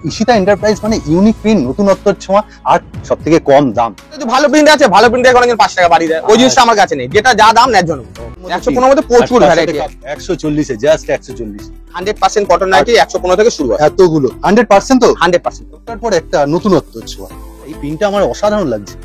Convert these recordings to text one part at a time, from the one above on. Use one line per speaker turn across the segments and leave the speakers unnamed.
Ishita enterprise মানে unique print, নতুনত্বর ছোঁয়া আর সবথেকে কম দাম।
ভালো প্রিন্ট আছে, ভালো প্রিন্ট এখন 5 টাকা বাড়ি দেয়, ওই জিনিসটা আমার কাছে নেই, যেটা যা দাম ন্যায্য নেই। 115 মধ্যে প্রচুর ভ্যারাইটি,
140 এ জাস্ট 140।
100% কটন নাইটি 115 থেকে শুরু হয়।
এতগুলো 100% তো
100%।
তারপর একটা নতুনত্বর ছোঁয়া, এই প্রিন্টটা আমার অসাধারণ লাগছে।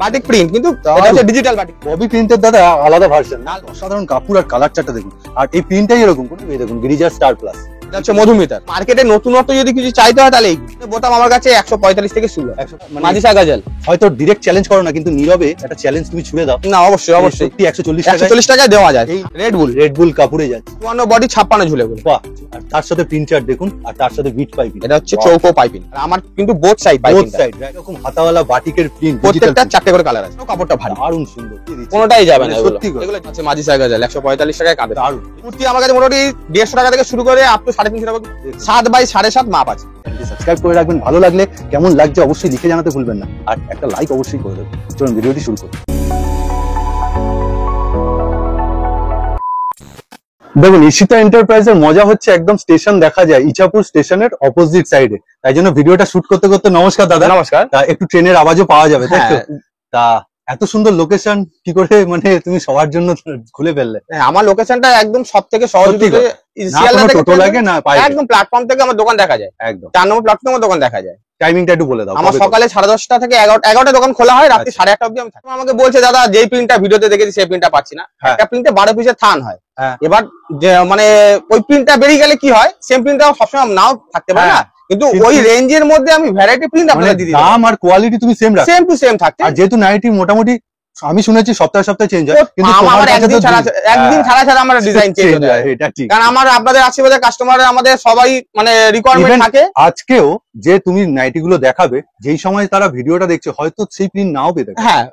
বাটিক প্রিন্ট, কিন্তু এটা হচ্ছে ডিজিটাল বাটিক।
ববি প্রিন্টের দাদা আলাদা ভার্সন, অসাধারণ কাপড় আর কালার চারটা দেখুন। আর এই প্রিন্টটাই এরকম করে, এই দেখুন গিরিজা স্টার প্লাস,
এটা হচ্ছে মধুমিতার। মার্কেটে নতুনত্ব যদি কিছু চাইতে হয় তাহলে এই বোতাম আমার কাছে 145 থেকে শুরু হয়। মাদিসা গাজল
হয়তো ডিরেক্ট চ্যালেঞ্জ করো না, কিন্তু নীরবে একটা চ্যালেঞ্জ তুমি ছুড়ে দাও।
না অবশ্যই অবশ্যই,
140
টাকায় দেওয়া যায়। রেড বুল
কাপড়ে যাচ্ছে,
54 বডি 56 ঝুলে বলে।
বাহ! আর তার সাথে প্রিন্টার দেখুন, আর তার সাথে বিট পাইপিং।
এটা হচ্ছে চৌকো পাইপিং। আর আমার কিন্তু বোথ সাইড পাইপিং,
এরকম হাতাওয়ালা বাটিকের প্রিন্ট,
প্রত্যেকটা 4টে করে কালার আছে। কাপড়টা ভারী,
দারুণ সুন্দর,
কোনটাই যাবে না।
সত্যি
এগুলো হচ্ছে মাদিসা গাজল 145 টাকায় কাঁদে। দারুণ কুর্তি আমার কাছে মোটামুটি 150 টাকা থেকে শুরু করে আপ টু 350 টাকা, 7 বাই 7.5 মাপ আছে।
সাবস্ক্রাইব করে রাখবেন, ভালো লাগলে কেমন লাগছে অবশ্যই লিখে জানাতে ভুলবেন না, আর একটা লাইক অবশ্যই করে দেবেন। চলুন ভিডিওটি শুরু করি। দেখুন, ঈশিতা এন্টারপ্রাইজের মজা হচ্ছে একদম স্টেশন দেখা যায়, ইছাপুর স্টেশনের অপোজিট সাইডে। তাই জন্য ভিডিওটা শুট করতে করতে, নমস্কার দাদা।
নমস্কার।
একটু ট্রেনের আওয়াজও পাওয়া যাবে, তাই তো? তা এত সুন্দর লোকেশন কি করে মানে তুমি সবার জন্য খুলে ফেললে?
আমার লোকেশনটা একদম সবথেকে সহজ,
টোটো লাগে না,
একদম প্ল্যাটফর্ম থেকে আমার দোকান দেখা যায়। একদম 4 নম্বর প্ল্যাটফর্মে আমার দোকান দেখা যায়।
টাইমিংটা একটু বলে দাও।
আমার সকালে 10:30 থেকে 11টা দোকান খোলা হয়, রাত্রি 8:30 অবধি আমি থাকি। আমাকে বলছে দাদা যেই প্রিন্টটা ভিডিওতে দেখেছি সেই প্রিন্টটা পাচ্ছি না, একটা প্রিন্টে 12 পিসের থান হয়। এবার মানে ওই প্রিন্টটা বেরিয়ে গেলে কি হয়, সেম প্রিন্টটা সবসময় নাও থাকতে পারে না, কিন্তু ওই রেঞ্জের মধ্যে আমি ভ্যারাইটি প্রিন্ট আপনাদের দিয়ে দিই।
দাম আর কোয়ালিটি তুমি সেম রাখো,
সেম টু সেম থাকতে।
আর যেহেতু নাইটি মোটামুটি আমি শুনেছি সপ্তাহে সপ্তাহে চেঞ্জ হয়, কিন্তু
আমার একদিন ছাড়া আমার ডিজাইন চেঞ্জ হয়।
এটা ঠিক,
কারণ আমার আপনাদের আশেপাশে কাস্টমার আমাদের সবাই মানে রিকোয়ারমেন্ট থাকে।
আজকেও যে তুমি নাইটি গুলো দেখাবে, যেই সময় তারা ভিডিওটা দেখছে হয়তো সেই প্রিন্ট নাও পেতে পারে।
হ্যাঁ,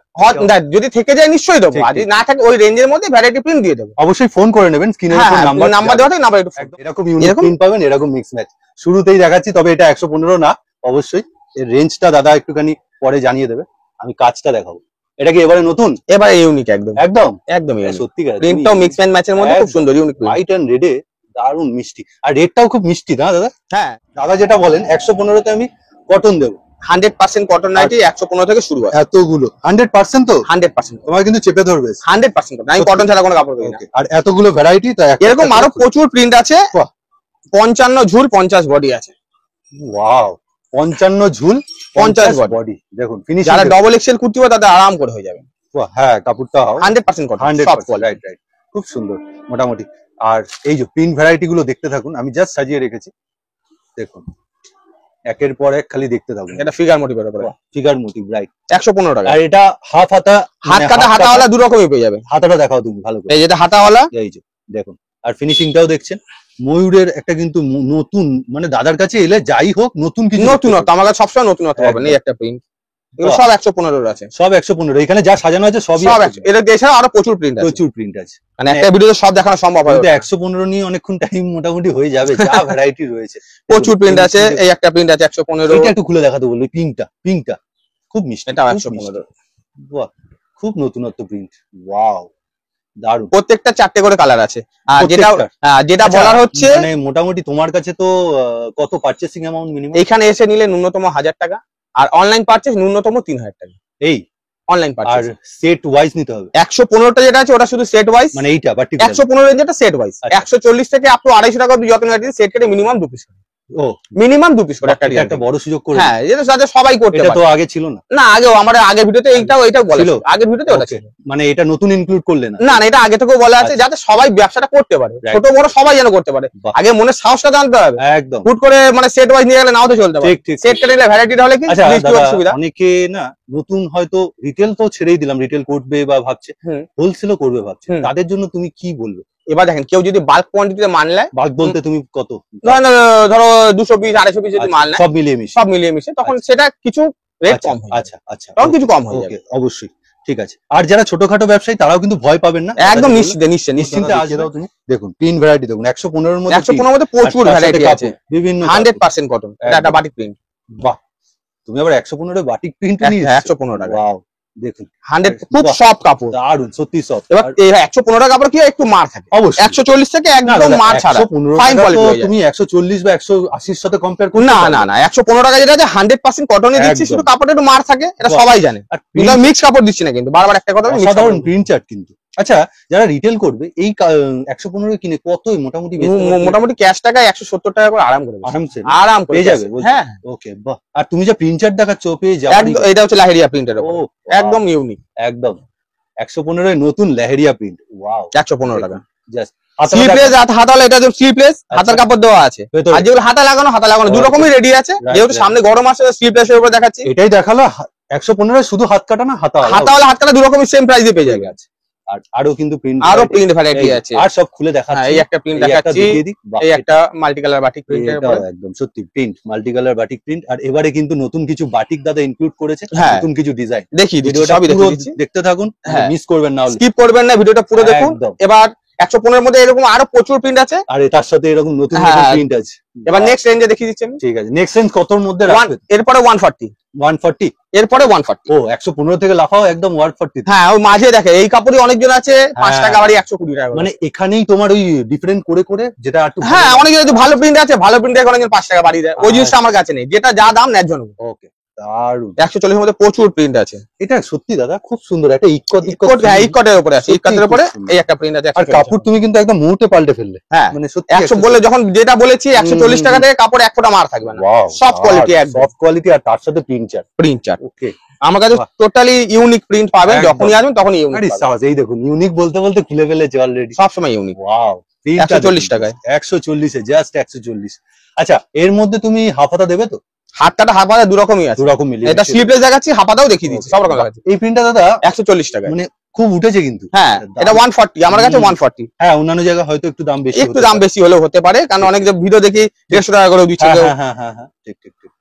যদি থেকে যায় নিশ্চয়ই দেবো, আর যদি না থাকে ওই রেঞ্জের মধ্যে ভ্যারাইটি প্রিন্ট দিয়ে দেবো।
অবশ্যই ফোন করে নেবেন, স্ক্রিনের উপর নাম্বার
দেওয়া থাকে, নাম্বার একটু
এরকম ইউনিক প্রিন্ট পাবেন, এরকম মিক্স ম্যাচ। শুরুতেই দেখাচ্ছি, তবে এটা 115 না, অবশ্যই এর রেঞ্জটা দাদা একটুখানি পরে জানিয়ে দেবে। আমি কাজটা দেখাবো। এটা কি এবারে নতুন?
এবারে ইউনিক, একদম
একদম
একদম
সত্যিকার
প্রিন্টটাও মিক্স এন্ড ম্যাচের মধ্যে খুব সুন্দর ইউনিক,
হোয়াইট এন্ড রেডে দারুণ মিষ্টি, আর রেডটাও খুব মিষ্টি না দাদা?
হ্যাঁ
দাদা যেটা বলেন 115 তে আমি কটন দেবো,
100% কটন নাইটি 115 থেকে শুরু হয়।
এতগুলো 100% তো
100%
তোমার কিন্তু চেপে ধরবে
100%। আমি কটন ছাড়া কোনো কাপড় পরি না।
আর এতগুলো ভ্যারাইটি, তাই
এরকম আরো প্রচুর প্রিন্ট আছে। 55 ঝুল 50 বডি আছে।
ওয়াও, 55 ঝুল
50
বডি। দেখুন ফিনিশিং,
যারা ডবল এক্সেল কুর্তি হবে তাদের আরাম করে হয়ে যাবে।
হ্যাঁ, কাপড়টা
100% কটন, সব কোয়ালিটি,
রাইট, খুব সুন্দর মোটামুটি। আর এই যে প্রিন্ট ভ্যারাইটি গুলো দেখতে থাকুন, আমি জাস্ট সাজিয়ে রেখেছি, দেখুন একের পর এক খালি দেখতে থাকুন।
এটা ফিগার মোটিভের উপরে,
ফিগার মোটিভ, রাইট,
115 টাকা।
আর এটা হাফ হাতা,
হাত কাটা হাতাওয়ালা দু রকমই পেয়ে যাবে।
হাতাটা দেখাও তুমি ভালো করে,
এই যেটা হাতাওয়ালা,
এই যে দেখুন। আর ফিনিশিংটাও দেখছেন, ময়ূরের একটা কিন্তু নতুন, মানে দাদার কাছে এলে যাই হোক নতুন কিছু,
নতুনত্ব আমার কাছে সবসময় নতুনত্ব পাবেন। এই একটা প্রিন্ট, এগুলো সব 115 আছে,
সব 115। এখানে যা সাজানো আছে সবই
সব 100। এর এছাড়া আরো প্রচুর প্রিন্ট আছে,
প্রচুর প্রিন্ট আছে,
মানে একটা ভিডিওতে সব দেখানো সম্ভব হয় না।
115 নিয়ে অনেকক্ষণ টাইম মোটামুটি হয়ে যাবে, যা ভ্যারাইটি রয়েছে।
প্রচুর প্রিন্ট আছে, এই একটা প্রিন্ট আছে 115।
এটা একটু খুলে দেখাতে বলবো, পিঙ্কটা খুব মিষ্টি,
এটা 115।
বাহ, খুব নতুনত্ব প্রিন্ট, ওয়াও দারুণ।
প্রত্যেকটা 4টে করে কালার আছে। আর যেটা বলার হচ্ছে,
মানে মোটামুটি তোমার কাছে তো কত পারচেসিং অ্যামাউন্ট মিনিমাম?
এখানে এসে নিলে ন্যূনতম 1000 টাকা, আর অনলাইন পারচেজ ন্যূনতম 3000 টাকা।
এই
অনলাইন পারচেজ,
আর সেট ওয়াইজ নিতে হবে।
115টা যেটা আছে ওটা শুধু সেট ওয়াইজ,
মানে এইটা পার্টিকুলার
115 রেঞ্জটা সেট ওয়াইজ। 140 থেকে আপ টু 250 টাকা অবধি যত নিতে সেট কেটে মিনিমাম 2 পিস করে।
ও,
মিনিমাম 2 পিস করে
একটা বড় সুযোগ করে।
হ্যাঁ, এটা যাতে সবাই করতে পারে।
এটা তো আগে ছিল না?
না, আগেও আমার আগের ভিডিওতে এটাও বলা ছিল, আগের ভিডিওতে ওটা ছিল।
মানে এটা নতুন ইনক্লুড করলে না?
না, এটা আগে থেকেও বলা আছে, যাতে সবাই ব্যবসাটা করতে পারে, ছোট বড় সবাই যেন করতে পারে। আগে মনের সাহসটা জানতে হবে।
একদম,
হুট করে মানে সেট ওয়াইজ নিয়ে গেলে নাও তো চলতে পারে। সেট কেটে নিলে ভ্যারাইটিটা হলে কি সুবিধা।
অনেকে না নতুন হয়তো রিটেল তো ছেড়েই দিলাম, রিটেল করবে বা ভাবছে, হোলসেলও করবে ভাবছে, তাদের জন্য তুমি কি বলবে?
এবার দেখেন, কেউ যদি বাল্ক কোয়ান্টিটিতে মাল নেয়,
বাল্ক বলতে তুমি কত
ধরো 200 পিস 250 পিস যদি মাল নেয়, সব মিলিয়ে মিশে, তখন সেটা কিছু রেট কম হয়।
আচ্ছা,
তখন কিছু কম হয়ে যাবে,
অবশ্যই, ঠিক আছে। আর যারা ছোটখাটো ব্যবসায়ী তারাও কিন্তু ভয় পাবেন না,
একদম নিশ্চিন্তে
আজকে দাও তুমি। দেখুন প্রিন্ট ভ্যারাইটি দেখুন, 115 এর মধ্যে
115 মধ্যে প্রচুর ভ্যারাইটি আছে,
বিভিন্ন
100% কটন। এটা একটা বাটিক প্রিন্ট।
বাহ, তুমি আবার 115 এর বাটিক প্রিন্ট নিয়ে
115 টাকা।
ওয়াও, দেখুন
100 খুব সফট কাপড়,
দারুন সত্যি সফট।
এবার 115 কাপড় কি হয়, একটু মার থাকে
অবশ্যই
140 থেকে একদম মার ছাড়া ফাইন কোয়ালিটি।
তুমি 140 বা 180 সাথে কম্পেয়ার করতে
না
পারবে
না না 115 টাকা যেটা আছে 100% কটনে দিচ্ছি,
একদম।
শুধু কাপড়ে একটু মার থাকে, এটা
বাহ।
সবাই জানে।
আর
কিন্তু মিক্স কাপড় দিচ্ছি না, কিন্তু বারবার একটা কথা বলি,
সাধারণ প্রিন্ট চার্ট কিন্তু। আচ্ছা যারা রিটেল করবে এই 115 কিনে কত মোটামুটি
মোটামুটি ক্যাশ টাকায় 170 টাকা করে আরাম করে
আরামসে
আরাম করে
পেয়ে যাবে?
হ্যাঁ
ওকে বাহ। আর তুমি যে প্রিন্ট চার্ট দেখাচ্ছ পেয়ে যাবে
একদম, এটা হচ্ছে লাহেরিয়া প্রিন্টের
ও
একদম ইউনিক,
একদম 115 নতুন লেহেরিয়া প্রিন্ট। ওয়াও
115 টাকা।
জাস্ট
স্লিভলেস হাতাওয়ালা, এটা হচ্ছে স্লিভলেস, হাতার কাপড় দেওয়া আছে। আর যেগুলো হাতা লাগানো দু রকমই রেডি আছে। যেহেতু সামনে গরম আছে, স্লিভলেস এর উপর দেখাচ্ছি।
এটাই দেখালো 115 শুধু হাত কাটা না
হাতাওয়ালা হাত কাটা দু রকমই সেম প্রাইসে পেয়ে যাবে।
আর আরো কিন্তু প্রিন্ট
আরো প্রিন্ট ভ্যারাইটি আছে,
আর সব খুলে দেখাচ্ছি।
এই একটা প্রিন্ট দেখাচ্ছি, এই একটা মাল্টি কালার বাটিক প্রিন্ট এর উপর
একদম সত্যি print multi colour batik print. আর এবারে কিন্তু নতুন কিছু বাটিক দাদা ইনক্লুড করেছে, নতুন কিছু ডিজাইন
দেখি
ভিডিওটা
সবই
পুরো
দেখিয়েছি,
দেখতে থাকুন, মিস করবেন না,
স্কিপ করবেন না, ভিডিওটা পুরো দেখুন। এবার 115 এর মধ্যে এরকম আরো প্রচুর প্রিন্ট আছে,
আর তার সাথে এরকম নতুন প্রিন্ট আছে।
এবার নেক্সট রেঞ্জে দেখিয়ে দিচ্ছি আমি।
ঠিক আছে, নেক্সট রেঞ্জ কতর মধ্যে রাখবে?
এরপরে 140
140
এরপরে 140
ও 115 থেকে লাফাও একদম 140।
হ্যাঁ ওই মাঝে দেখে এই কাপড়ই অনেকজন আছে 5 টাকা বাড়ি 120 টাকা,
মানে এখানেই তোমার ওই ডিফারেন্ট করে করে যেটা একটু
হ্যাঁ অনেকজন আছে ভালো প্রিন্ট আছে, ভালো প্রিন্ট দেখে অনেকজন 5 টাকা বাড়ি দেয়। ওই জিনিসটা আমার কাছে নেই, যেটা যা দাম ন্যায্য নেব।
ওকে দারুন।
140 এর মধ্যে প্রচুর প্রিন্ট আছে।
এটা সত্যি দাদা খুব সুন্দর একটা
ইকটের উপরে আছে, ইকটের উপরে এই একটা প্রিন্ট আছে।
আর কাপড় তুমি কিন্তু একদম মুহূর্তে পাল্টে ফেললে।
হ্যাঁ
মানে সত্যি
100 বলে যখন যেটা বলেছি 140 টাকা থেকে কাপড় এক ফোঁটা মার থাকবে না, সফট কোয়ালিটি, একদম
সফট কোয়ালিটি, আর তার সাথে প্রিন্ট চার্ট। ওকে
আমার কাছে টোটালি ইউনিক প্রিন্ট পাবেন, যখনই আসবেন তখনই ইউনিক।
আরে সাহস, এই দেখুন ইউনিক বলতে বলতে খুলে ফেলেছে অলরেডি,
সব সময় ইউনিক।
ওয়াও
140 টাকায়
140 এ জাস্ট 140। আচ্ছা এর মধ্যে তুমি হাফাতা দেবে তো?
হাত কাটা হাফ হাতা দু রকমই আছে,
দু রকম মিলিয়ে
এটা স্লিভলেস দেখাচ্ছি, হাফাতাও দেখিয়ে দিচ্ছি, সব রকম দেখাচ্ছি।
এই প্রিন্টটা দাদা
140 টাকা,
মানে খুব উঠেছে কিন্তু।
হ্যাঁ এটা 140 আমার কাছে 140।
হ্যাঁ অন্যান্য জায়গায় হয়তো একটু দাম বেশি,
একটু দাম বেশি হলেও হতে পারে, কারণ অনেক যে ভিডিও দেখি 150 টাকা করে দিচ্ছে।
হ্যাঁ ঠিক ঠিক ঠিক।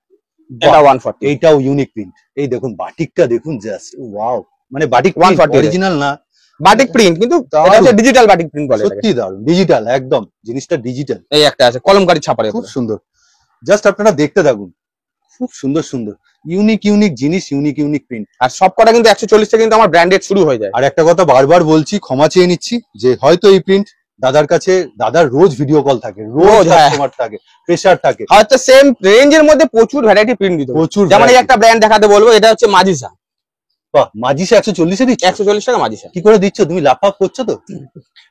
এটা 140,
এইটাও ইউনিক প্রিন্ট। এই দেখুন বাটিকটা দেখুন জাস্ট ওয়াও, মানে বাটিক
140
অরিজিনাল না,
বাটিক প্রিন্ট, কিন্তু এটা হচ্ছে ডিজিটাল বাটিক প্রিন্ট বলে।
সত্যি দারুন, ডিজিটাল একদম, জিনিসটা ডিজিটাল।
এই একটা আছে কলমকারী ছাপারে,
খুব সুন্দর, জাস্ট আপনারা দেখতে থাকুন, খুব সুন্দর সুন্দর ইউনিক জিনিস, ইউনিক প্রিন্ট।
আর সব কটা কিন্তু 140 থেকে কিন্তু আমার ব্র্যান্ডেড শুরু হয়ে যায়।
আর একটা কথা বারবার বলছি, ক্ষমা চেয়ে নিচ্ছি, যে হয়তো এই প্রিন্ট দাদার কাছে, দাদার রোজ ভিডিও কল থাকে, রোজ কাস্টমার থাকে, প্রেসার থাকে,
হয়তো সেম রেঞ্জের মধ্যে প্রচুর ভ্যারাইটি প্রিন্ট দিতে,
প্রচুর।
যেমন এই একটা ব্র্যান্ড দেখাতে বলবো, এটা হচ্ছে মাজিসা।
বাহ, মাজিসা 140 এ দিচ্ছ?
140 টাকা মাজিসা।
কি করে দিচ্ছ তুমি? লাভ করছো তো?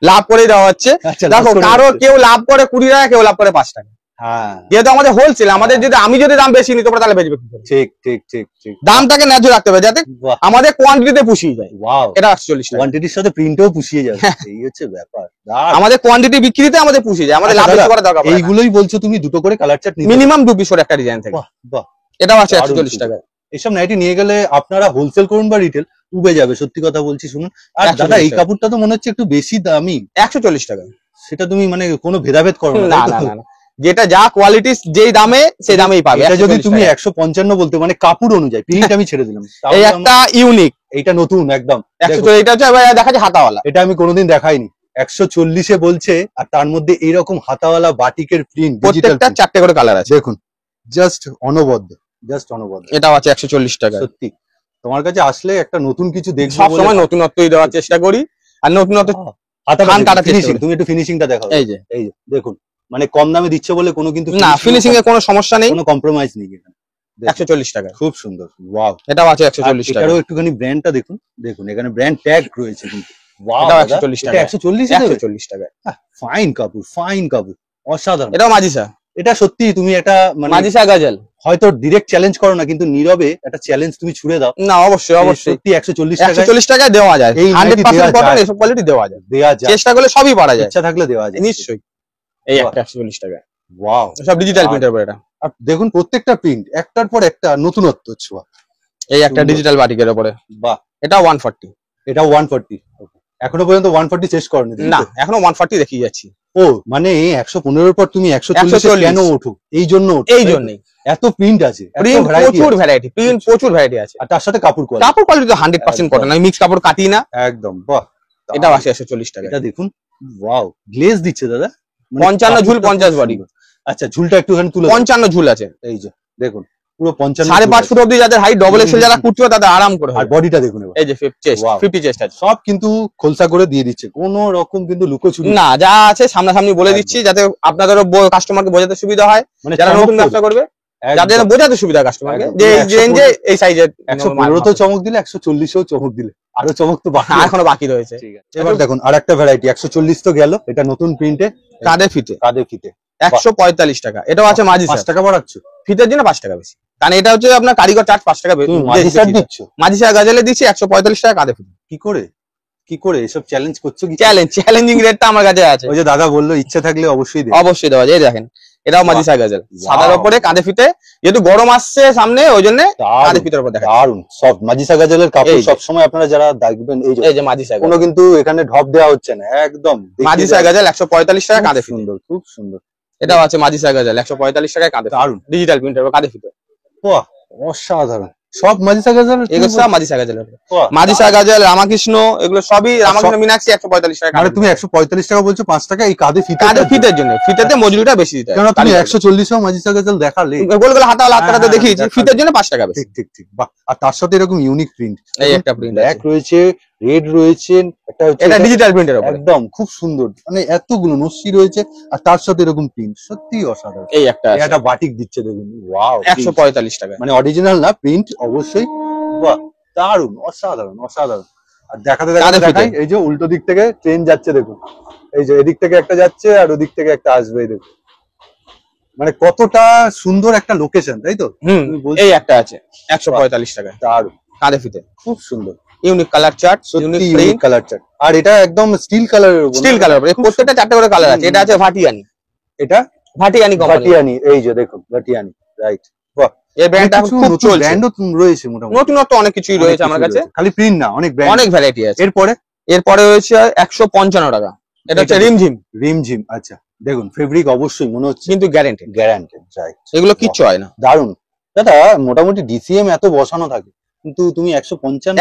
লাভ করে দেওয়া হচ্ছে। দেখো কারো কেউ লাভ করে 20 টাকা, কেউ লাভ করে 5 টাকা।
হ্যাঁ
যেহেতু আমাদের হোলসেল, আমাদের যদি আমি যদি দাম বেশি নিই তোমরা তাহলে বেচবে কি করে?
ঠিক ঠিক ঠিক ঠিক,
দামটাকে ন্যায্য রাখতে হবে যাতে আমাদের কোয়ান্টিটিতে পুষিয়ে যায়।
ওয়াও,
এটা 140 টাকা,
কোয়ান্টিটির সাথে প্রিন্টও পুষিয়ে যাবে, এই হচ্ছে ব্যাপার।
আমাদের কোয়ান্টিটি বিক্রিতে আমাদের পুষিয়ে যায়, আমাদের লাভ বেশি করা দরকার পড়ে না।
এইগুলোই বলছো তুমি দুটো করে কালার চার্ট নিতে,
মিনিমাম 2 পিস একটা ডিজাইন থাকে।
বাহ বাহ,
এটাও আছে 140 টাকা।
এসব নাইটি নিয়ে গেলে আপনারা হোলসেল করুন বা রিটেল, উবে যাবে, সত্যি কথা বলছি। শুনুন, আর দাদা এই কাপড়টা তো মনে হচ্ছে একটু বেশি দামি,
140 টাকা।
সেটা তুমি মানে কোনো ভেদাভেদ করো
না না না, যেটা যা কোয়ালিটি যেই দামে সেই দামেই পাবে।
এটা যদি তুমি 155 বলতে, মানে কাপড় অনুযায়ী, প্রিন্ট আমি ছেড়ে দিলাম,
এই একটা ইউনিক,
এইটা নতুন একদম।
140, এটা হচ্ছে দেখাচ্ছে হাতাওয়ালা,
এটা আমি কোনোদিন দেখাইনি। 140 এ বলছে, আর তার মধ্যে এইরকম হাতাওয়ালা বাটিকের প্রিন্ট,
প্রত্যেকটা 4টে করে কালার আছে।
দেখুন জাস্ট অনবদ্য, জাস্ট অনবদ্য।
এটাও আছে 140 টাকা।
সত্যি তোমার কাছে আসলে একটা নতুন কিছু দেখবো,
সব সময় নতুনত্বই দেওয়ার চেষ্টা করি, আর নতুনত্ব
ফিনিশিং, তুমি একটু ফিনিশিংটা দেখাও। এই যে দেখুন, মানে কম দামে দিচ্ছে বলে কোনো কিন্তু
না, ফিনিশিং এর কোনো সমস্যা নেই,
কোনো কম্প্রোমাইজ নেই এখানে।
140 টাকা,
খুব সুন্দর, ওয়াও।
এটাও আছে 140 টাকা।
এটারও একটুখানি ব্র্যান্ডটা দেখুন, দেখুন এখানে ব্র্যান্ড ট্যাগ রয়েছে কিন্তু, ওয়াও।
এটাও 140 টাকা,
140
টাকা।
ফাইন কাপড়, ফাইন কাপড়, অসাধারণ।
এটাও মাজিসা,
এটা সত্যি তুমি একটা মানে
মাজিসা গাজেল,
হয়তো ডিরেক্ট চ্যালেঞ্জ করো না, কিন্তু নীরবে একটা চ্যালেঞ্জ তুমি ছুড়ে দাও।
না অবশ্যই অবশ্যই,
সত্যি 140 টাকা,
140 টাকায় দেওয়া যায়, 100% কটন, এসব কোয়ালিটি দেওয়া যায়, চেষ্টা করলে সবই পারা যায়,
ইচ্ছা থাকলে দেওয়া যায়
নিশ্চয়ই। এই একটা 140 টাকা,
ওয়াও,
সব ডিজিটাল প্রিন্টের উপর। এটা
আর দেখুন প্রত্যেকটা প্রিন্ট একটার পর একটা নতুনত্ব ছোঁয়া।
এই একটা ডিজিটাল বাটিকের উপরে,
বাহ,
এটা 140,
এটা 140। এখনো পর্যন্ত 140 শেষ করনি
না, এখনো 140 দেখিয়ে যাচ্ছি।
ও মানে 115 এর পর তুমি 140 কেন ওঠো? এই জন্য,
এই জন্যই
এত প্রিন্ট আছে,
প্রচুর ভ্যারাইটি, প্রিন্ট প্রচুর ভ্যারাইটি আছে,
আর তার সাথে কাপড় কোয়ালিটি,
কাপড় কোয়ালিটি তো 100% কটন, আমি মিক্স কাপড় কাটি না
একদম। বাহ,
এটাও আছে 140 টাকা।
এটা দেখুন, ওয়াও, গ্লেজ দিচ্ছে দাদা,
55 ঝুল 50 বডি।
আচ্ছা ঝুলটা একটুখানি তুলে
55 ঝুল আছে,
এই যে দেখুন পুরো 55
5.5 ফুট অব্দি যাদের হাইট ডবল এক্সেল যারা কুর্তি তাদের আরাম করে
আর
হবে।
বডিটা দেখুন এবার
এই যে চেস্ট
Wow.
50 চেস্ট আছে।
সব কিন্তু খোলসা করে দিয়ে দিচ্ছে, কোনো রকম কিন্তু লুকোচুরি
না, যা আছে সামনাসামনি বলে দিচ্ছি যাতে আপনাদেরও কাস্টমারকে বোঝাতে সুবিধা হয়,
মানে
যারা নতুন
চমক
ব্যবসা করবে
একদম।
যাদের বোঝাতে সুবিধা কাস্টমারকে
একদম।
যে এই
115
রেঞ্জে এই সাইজের
115 তো চমক দিলে, 140 চমক দিলে আরো চমক তো বাকি আছে।
এখনো বাকি রয়েছে।
ঠিক আছে, এবার দেখুন আরেকটা ভ্যারাইটি 140 তো গেল, এটা নতুন প্রিন্টে
কাঁধে ফিতে
কাঁধে ফিতে
145 টাকা। এটাও আছে মাঝি
5
স্যার,
টাকা বাড়াচ্ছ,
ফিতের জন্য 5 টাকা বেশি, কারণ এটা হচ্ছে আপনার কারিগর চার্জ 5 টাকা
তুমি মাঝি সার দিচ্ছ
মাঝি স্যার গাজলে দিচ্ছি 145 টাকা কাঁধে ফিতে।
কি করে এসব চ্যালেঞ্জ করছো কি?
চ্যালেঞ্জিং রেটটা আমার কাছে আছে,
ওই যে দাদা বললো ইচ্ছা থাকলে অবশ্যই দেবে।
অবশ্যই দেওয়া যায়। এই দেখেন এটাও মাঝি স্যার গাজল, সাদার উপরে কাঁধে ফিতে, যেহেতু গরম আসছে সামনে ওই জন্য কাঁধে ফিতের উপর দেখা
দারুন সফট মাজিসা গাজলের কাপড়
এই যে।
সবসময় আপনারা যারা দেখবেন এই যে
এই যে মাঝি স্যার
কোনো কিন্তু এখানে ঢপ দেওয়া হচ্ছে না, একদম দেখিয়ে
মাঝি স্যার
দেওয়া।
গাজল 145 টাকা
খুব
কাঁধে ফিতে।
সুন্দর, খুব সুন্দর,
এটাও আছে মাঝি স্যার গাজল 145 টাকায় কাঁধে ফিতে,
দারুন,
ডিজিটাল প্রিন্টের উপর কাঁধে ফিতে।
বাহ অসাধারণ, সব মাজিসা গাজল
এগুলো সব মাঝি স্যার গাজলের উপর। মাঝি স্যার গাজল, রামাকৃষ্ণ, এগুলো সবই রামাকৃষ্ণ মিনাক্ষী 145 টাকা।
মানে তুমি 145 টাকা বলছো, 5 টাকা এই কাঁধে ফিতে
কাঁধে ফিতের জন্য, ফিতেতে মজুরিটা বেশি দিতে
কেন
হয়।
তুমি 140 মাজিসা গাজল দেখালে।
গোল গোল হাতাওয়ালা হাতটা
হ্যাঁ,
দেখিয়েছি,
দেখালে।
ফিতের জন্য 5 টাকা বেশি।
ঠিক ঠিক ঠিক, বাহ। আর তার সাথে এরকম ইউনিক প্রিন্ট,
এই একটা প্রিন্ট
ব্ল্যাক রয়েছে, রেড রয়েছে, একটা হচ্ছে
এটা ডিজিটাল প্রিন্টের উপর।
একদম খুব সুন্দর, মানে এতগুলো নস্যি রয়েছে আর তার সাথে এরকম প্রিন্ট, সত্যি অসাধারণ।
এই একটা আছে
একটা বাটিক দিচ্ছে দেখুন, ওয়াও
145 টাকা।
মানে অরিজিনাল না, প্রিন্ট অবশ্যই, বাহ দারুন, অসাধারণ অসাধারণ। আর দেখাতে
কাঁধে
দেখাতে
ফিতে।
দেখাই, এই যে উল্টো দিক থেকে ট্রেন যাচ্ছে দেখুন, এই যে এদিক থেকে একটা যাচ্ছে আর ওদিক থেকে একটা আসবে, এই দেখুন মানে কতটা সুন্দর একটা লোকেশন, তাই তো? তুমি বলছো।
এই একটা আছে 145 টাকা
দারুন,
কাঁধে ফিতে,
খুব সুন্দর,
ইউনিক কালার চার্ট,
সত্যি
unique
unique
print,
colour chart. আর এটা একদম স্টিল কালারের উপর,
স্টিল কালার উপর। প্রত্যেকটা 4টে করে কালার আছে। এটা আছে ভাটিয়ানি,
এটা
ভাটিয়ানি কোম্পানি।
ভাটিয়ানি, এই যে দেখুন ভাটিয়ানি, রাইট। বাহ,
এই ব্র্যান্ডটা
কিছু
খুব
নতুন
চলছে,
ব্র্যান্ডও রয়েছে মোটামুটি,
নতুনত্ব অনেক কিছুই
অনেক
রয়েছে
কিছু
আমার কাছে,
রয়েছে। খালি প্রিন্ট না, অনেক ব্র্যান্ড।
অনেক ভ্যারাইটি আছে।
এরপরে
এরপরে রয়েছে 155 টাকা, এটা হচ্ছে রিমঝিম,
রিমঝিম, আচ্ছা দেখুন ফেব্রিক অবশ্যই মনে হচ্ছে
কিন্তু গ্যারান্টি,
গ্যারান্টেড, রাইট।
এগুলো কিচ্ছু হয় না।
দারুন দাদা, মোটামুটি ডিসিএম এত বসানো থাকে কিন্তু তুমি 155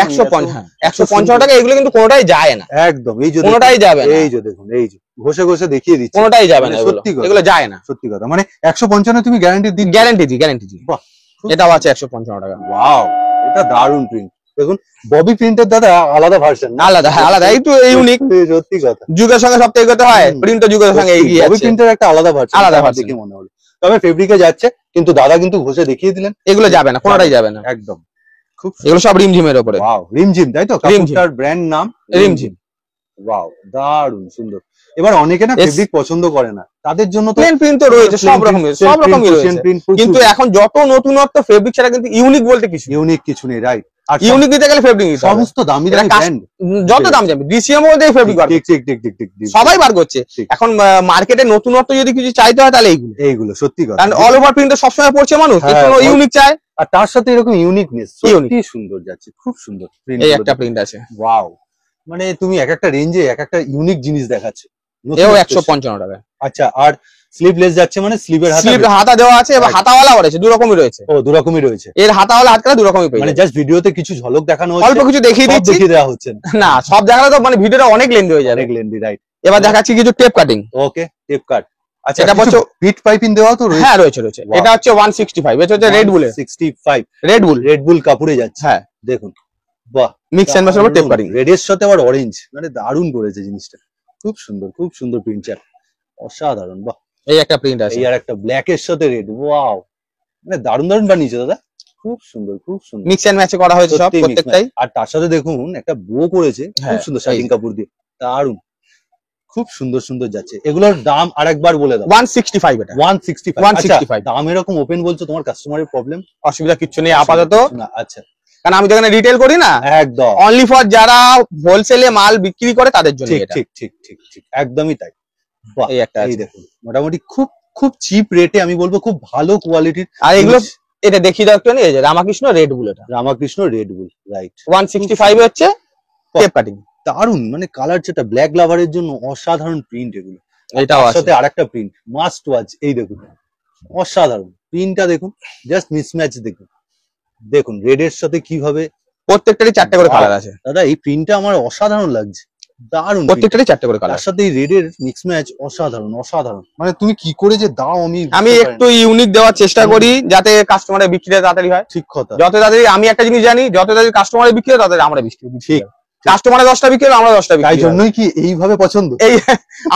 155 টাকা, এগুলো কিন্তু কোনোটাই যায় না,
একদম, এই যে
কোনোটাই যাবে না,
এই যে দেখুন, এই যে ঘষে ঘষে দেখিয়ে দিচ্ছে,
কোনোটাই যাবে না,
মানে
এগুলো
সত্যি কথা।
এগুলো যায় না,
সত্যি কথা, মানে 155 তুমি গ্যারান্টি দিন।
গ্যারান্টি জি।
বাহ,
এটাও আছে 155 টাকা।
ওয়াও, এটা দারুন প্রিন্ট। দেখুন ববি প্রিন্টের দাদা আলাদা ভার্সন,
আলাদা, হ্যাঁ আলাদা, একটু ইউনিক,
সত্যি কথা।
যুগের সঙ্গে সব থেকে এগোতে হয়, প্রিন্টও যুগের সঙ্গে এগিয়ে
ববি
আছে।
প্রিন্টের একটা আলাদা ভার্সন,
আলাদা version।
দেখে মনে হলো, তবে ফেব্রিকে যাচ্ছে, কিন্তু দাদা কিন্তু ঘষে দেখিয়ে দিলেন
এগুলো যাবে না, কোনোটাই যাবে না,
একদম। খুব
এগুলো সব রিমঝিমের উপরে।
ওয়াও, রিমঝিম, তাই তো
রিমঝিম।
কাপড়টার ব্র্যান্ড নাম
রিমঝিম।
ওয়াও, দারুন সুন্দর। এবার অনেকে না
এস-
ফেব্রিক পছন্দ করে না, তাদের জন্য তো
প্লেন প্রিন্ট তো রয়েছে, সব রকমই রয়েছে, কিন্তু এখন যত নতুনত্ব ফেব্রিক ছাড়া কিন্তু ইউনিক বলতে কিছু,
ইউনিক কিছু নেই, রাইট। আর
ইউনিক দিতে গেলে ফেব্রিক দিতে হবে।
সমস্ত দামি
এটা
দামি
কাস্ট-
ব্র্যান্ড,
যত দাম যাবে ডিসিএম মধ্যে ফেব্রিক বার
ঠিক ঠিক ঠিক ঠিক ঠিক ঠিক,
সবাই বার করছে
ঠিক।
এখন। মার্কেটে নতুনত্ব যদি কিছু চাইতে হয় তাহলে এইগুলো,
এইগুলো সত্যি কথা।
কারণ অল ওভার প্রিন্ট সবসময় পড়ছে মানুষ,
হ্যাঁ,
একটু
বল।
ইউনিক চায়।
আর তার সাথে এরকম ইউনিকনেস,
Unique।
সত্যি সুন্দর যাচ্ছে, খুব সুন্দর প্রিন্ট।
এই একটা প্রিন্ট আছে,
ওয়াও, মানে তুমি এক একটা রেঞ্জে এক একটা ইউনিক জিনিস দেখাচ্ছে।
এও 155 টাকা।
আচ্ছা, আর স্লিভলেস যাচ্ছে, মানে স্লিভের হাতা,
স্লিভ হাতা দেওয়া আছে, এবার
Right.
হাতাওয়ালা রয়েছে, দু রকমই রয়েছে।
ও দু রকমই রয়েছে,
এর হাতাওয়ালা হাতকাটা দু রকমই পেয়ে
মানে
যাবে।
জাস্ট ভিডিওতে কিছু ঝলক দেখানো
অল্প
হচ্ছে,
কিছু দেখিয়ে
সব
দিচ্ছি,
দেখিয়ে দেওয়া হচ্ছে না।
না সব দেখালে তো মানে ভিডিওটা অনেক লেন্দি হয়ে যাবে।
অনেক লেন্দি, রাইট।
এবার দেখাচ্ছি কিছু টেপ কাটিং।
ওকে, টেপ কাট। আচ্ছা,
এটা
এটা
বলছো-
বিট পাইপিং দেওয়া তো রয়েছে।
হ্যাঁ রয়েছে।
Wow.
এটা হচ্ছে 165, এটা হচ্ছে রেড বুলের,
65
রেড বুল,
রেড বুল কাপড়ে যাচ্ছে,
হ্যাঁ
দেখুন, বাহ।
মিক্স এন্ড ম্যাচের উপর টেপ কাটিং।
রেড এর সাথে আবার অরেঞ্জ, মানে দারুণ করেছে জিনিসটা, খুব সুন্দর, খুব সুন্দর প্রিন্টার, অসাধারণ, বাহ।
এই একটা প্রিন্ট আছে,
এই আর একটা ব্ল্যাক এর সাথে রেড, ওয়াও, মানে দারুণ দারুণ বানিয়েছে দাদা, খুব সুন্দর, খুব সুন্দর।
মিক্স এন্ড ম্যাচে করা হয়েছে সব,
সত্যি mix
প্রত্যেকটাই।
match। আর তার সাথে দেখুন একটা বো করেছে, খুব
হ্যাঁ,
সুন্দর
এই
শাইনিং
যে।
কাপড় দিয়ে, দারুণ, খুব সুন্দর সুন্দর যাচ্ছে। এগুলোর দাম আরেকবার বলে দাও।
165 এটা
165।
165
আচ্ছা, দাম এরকম ওপেন বলছো, তোমার কাস্টমারের প্রবলেম?
অসুবিধা কিচ্ছু নেই আপাতত,
না, আচ্ছা,
কারণ আমি তো এখানে রিটেল করি না,
একদম
অনলি ফর যারা হোলসেলে মাল বিক্রি করে তাদের জন্য
ঠিক
এটা।
ঠিক ঠিক ঠিক ঠিক, একদমই তাই। বাহ,
এই একটা
এই
আছে।
দেখুন মোটামুটি খুব খুব চিপ রেটে, আমি বলবো খুব ভালো কোয়ালিটির।
আর এগুলো এটা দেখিয়ে দাও একটু, এই যে রামাকৃষ্ণ রেড বুল, এটা
রামাকৃষ্ণ রেড বুল, রাইট।
165 হচ্ছে টেপ কাটিং।
দারুন, মানে কালার যেটা ব্ল্যাক লাভারের জন্য অসাধারণ প্রিন্ট এগুলো।
এটাও
তার
আছে,
সাথে আরেকটা প্রিন্ট মাস্ট ওয়াচ, এই দেখুন অসাধারণ প্রিন্টটা, দেখুন জাস্ট মিসম্যাচ, দেখুন দেখুন রেড এর সাথে কিভাবে,
প্রত্যেকটারই 4টে করে কালার আছে।
দাদা এই প্রিন্টটা আমার অসাধারণ লাগছে। দারুণ,
প্রত্যেকটারই 4টে করে কালার।
তার সাথে এই রেড এর মিক্স ম্যাচ অসাধারণ অসাধারণ। মানে তুমি কি করে যে দাও আমি
আমি
বুঝতে পারি
একটু
না।
ইউনিক দেওয়ার চেষ্টা করি যাতে কাস্টমারের বিক্রিটা তাড়াতাড়ি হয়।
ঠিক কথা,
যত তাড়াতাড়ি আমি একটা জিনিস জানি, যত তাড়াতাড়ি কাস্টমারের বিক্রি হয় তত তাড়াতাড়ি আমরা বিক্রি
ঠিক।
কাস্টমারের 10টা বিক্রি হলে আমরা 10টা
তাই
বিক্রি হয়।
জন্যই কি এইভাবে পছন্দ।
এই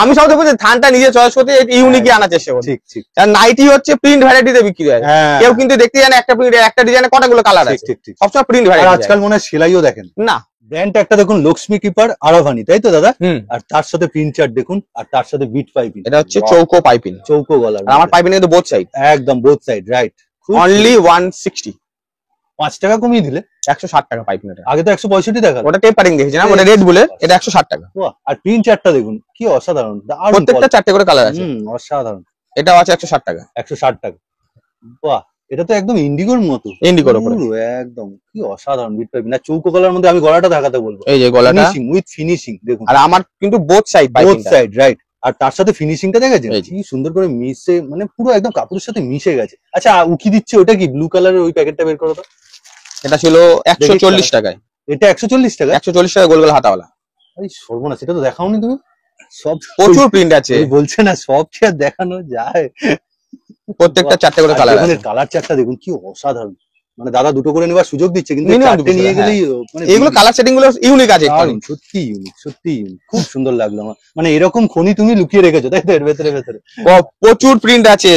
আমি সবথেকে বলছি থানটা নিজে চয়েস করতে ইউনিকই আনার চেষ্টা করি।
ঠিক ঠিক,
আর নাইটি হচ্ছে প্রিন্ট ভ্যারাইটিতে বিক্রি হয়।
হ্যাঁ
কেউ কিন্তু দেখতে জানে একটা প্রিন্ট একটা ডিজাইনে কতগুলো কালার
ঠিক
আছে,
ঠিক ঠিক।
সবসময় প্রিন্ট
আর
ভ্যারাইটি
আজকাল মনে হয় সেলাইও দেখেন।
না।
ব্র্যান্ডটা একটা দেখুন, লক্ষ্মী কিপার আরাভানি, তাই তো দাদা?
হুম,
আর তার সাথে প্রিন্ট চার্ট দেখুন, আর তার সাথে বিট পাইপিং।
এটা হচ্ছে চৌকো পাইপিং।
চৌকো গলার
আর আমার পাইপিং কিন্তু বোথ সাইড।
একদম বোথ সাইড, রাইট।
অনলি 160,
5 টাকা কমিয়ে দিলে।
160 টাকা পাইপিং। এটা
আগে তো 165 টাকা।
ওটা টেপারিং দেখেছি না, ওটা রেড বুলের, এটা 160 টাকা।
বাহ, আর প্রিন্ট চার্টটা দেখুন কি অসাধারণ, দারুণ
প্রত্যেকটা 4টে করে কালার আছে।
অসাধারণ।
এটাও আছে 160 টাকা।
160 টাকা। বাহ, এটা তো একদম ইন্ডিগোর মতো।
ইন্ডিগোর উপরে
পুরো একদম কি অসাধারণ বিট পাইপিং। না চৌকো গলার মধ্যে আমি গলাটা দেখাতে বলবো।
এই যে গলাটা,
ফিনিশিং উইথ ফিনিশিং দেখুন।
আর আমার কিন্তু both side
both
piping.
Side, right. আর তার সাথে ফিনিশিংটা দেখেছেন
এই যে।
কি সুন্দর করে মিশে, মানে পুরো একদম কাপড়ের সাথে মিশে গেছে। আচ্ছা, উকি দিচ্ছে ওটা কি? ব্লু কালারের ওই প্যাকেটটা বের করো তো।
এটা ছিল 140 টাকায়।
এটা 140 টাকা?
140 টাকা গোল গোল হাতাওয়ালা।
আরে সর্বনাশ, এটা তো দেখাওনি তুমি। সব
প্রচুর প্রিন্ট আছে,
ওই বলছে না সব কি আর দেখানো যায়।
প্রত্যেকটা 4টে করে কালার আছে।
কালার চারটা দেখুন কি অসাধারণ। মানে দাদা দুটো করে নেওয়ার সুযোগ দিচ্ছে, কিন্তু
Minimum
চারটে
দুটো
নিয়ে
করে,
গেলেই মানে
এইগুলো কালার সেটিং গুলো ইউনিক আছে একটু।
দারুণ, সত্যি ইউনিক, সত্যি ইউনিক। খুব সুন্দর লাগলো আমার। মানে এরকম খনি তুমি লুকিয়ে রেখেছো তাই তো এর ভেতরে ভেতরে।
প্রচুর প্রিন্ট আছে,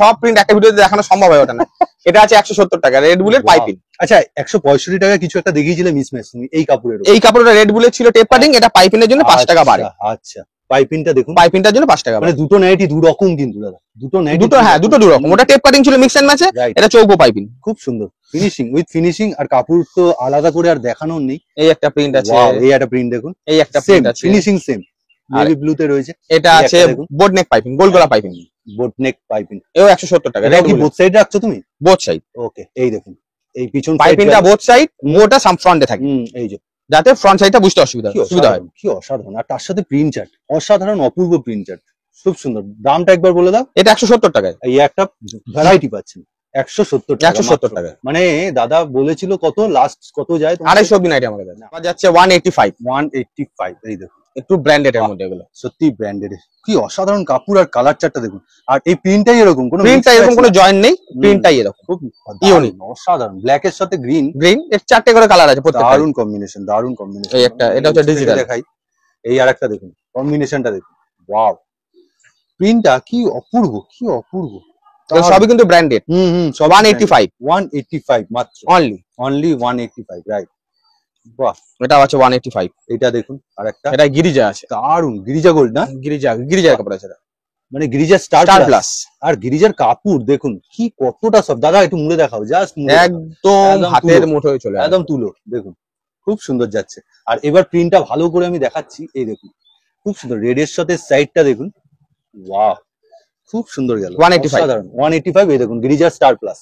সব প্রিন্ট একটা ভিডিওতে দেখানো সম্ভব হয় ওটা না। এটা আছে 170 টাকা রেড বুলের পাইপিং।
আচ্ছা, 165 টাকা কিছু একটা দেখিয়েছিলে মিসম্যাচ তুমি এই কাপড়ের উপর।
এই কাপড়টা রেড বুলের ছিল টেপ কাটিং, এটা পাইপিং এর জন্য 5 টাকা বাড়ে।
আচ্ছা, পাইপিংটা দেখুন,
পাইপিংটার জন্য 5 টাকা বাড়ে।
মানে দুটো নাইটি দু রকম কিন্তু দাদা, দুটো নাইটি
দুটো, হ্যাঁ দুটো দু রকম। ওটা টেপ কাটিং ছিল মিক্স এন্ড ম্যাচে,
রাইট।
এটা চৌকো পাইপিং।
খুব সুন্দর ফিনিশিং উইথ ফিনিশিং, আর কাপড় তো আলাদা করে আর দেখানোর নেই।
এই একটা প্রিন্ট আছে,
Wow, এই একটা প্রিন্ট দেখুন,
এই একটা
সেম
প্রিন্ট আছে,
ফিনিশিং সেম,
আর
নেভি ব্লুতে রয়েছে।
এটা
এই
আছে
একটা দেখুন।
বোট নেক পাইপিং, গোল গলা পাইপিং।
বোট নেক পাইপিং,
এও 170 টাকা।
এটা কি বোথ সাইড রাখছো তুমি?
Both side.
ওকে, এই দেখুন এই পিছন
পাইপিংটা বোথ সাইড, মোটা সাম ফ্রন্টে থাকে,
এই যে
যাতে ফ্রন্ট সাইডটা বুঝতে সুবিধা হয়।
অসাধারণ, কি অসাধারণ। আর তার সাথে প্রিন্ট চার্ট অসাধারণ, অপূর্ব প্রিন্ট চার্ট, খুব সুন্দর। দামটা একবার বলে দাও।
এটা 170 টাকায়।
এই একটা ভ্যারাইটি পাচ্ছেন 170 টাকা।
170 টাকা।
মানে দাদা বলেছিল কত, লাস্ট কত যায়?
250 অব্দি নাইটি আমাদের কাছে। আমার যাচ্ছে 185।
185, এই দেখুন
একটু ব্র্যান্ডেড এর মধ্যে এগুলো।
সত্যি ব্র্যান্ডেড, কি অসাধারণ কাপড়। আর কালার চারটা দেখুন, আর এই প্রিন্টটাই এরকম, কোনো
প্রিন্টটা এরকম কোনো জয়েন্ট নেই, প্রিন্টটাই এরকম
খুব
ইউনিক
অসাধারণ। ব্ল্যাক এর সাথে গ্রিন,
গ্রিন, এর 4টে করে কালার আছে প্রত্যেকটা।
দারুণ কম্বিনেশন, দারুণ কম্বিনেশন।
এই একটা, এটা হচ্ছে ডিজিটাল।
দেখাই, এই আরেকটা দেখুন, কম্বিনেশনটা দেখুন, ওয়াও। প্রিন্টটা কি অপূর্ব, কি অপূর্ব।
সবই কিন্তু ব্র্যান্ডেড।
সব
185
185 মাত্র,
অনলি।
Only 185, right. বাহ,
এটা আছে 185।
এটা দেখুন আরেকটা,
এটা গিরিজা আছে,
দারুণ গিরিজা গোল্ড না?
গিরিজার কাপড় আছে এটা।
মানে Girija star
star
plus.
Plus.
আর গিরিজার কাপড় দেখুন কি কতটা সব। দাদা একটু মুড়ে দেখাও, জাস্ট
একদম হাতের মুঠোয় চলে আসে।
একদম তুলো দেখুন, খুব সুন্দর যাচ্ছে। আর এবার প্রিন্টটা ভালো করে আমি দেখাচ্ছি, এই দেখুন খুব সুন্দর। রেড এর সাথে সাইডটা দেখুন, ওয়াও, খুব সুন্দর গেল।
185।
185, এই দেখুন গিরিজা স্টার প্লাস।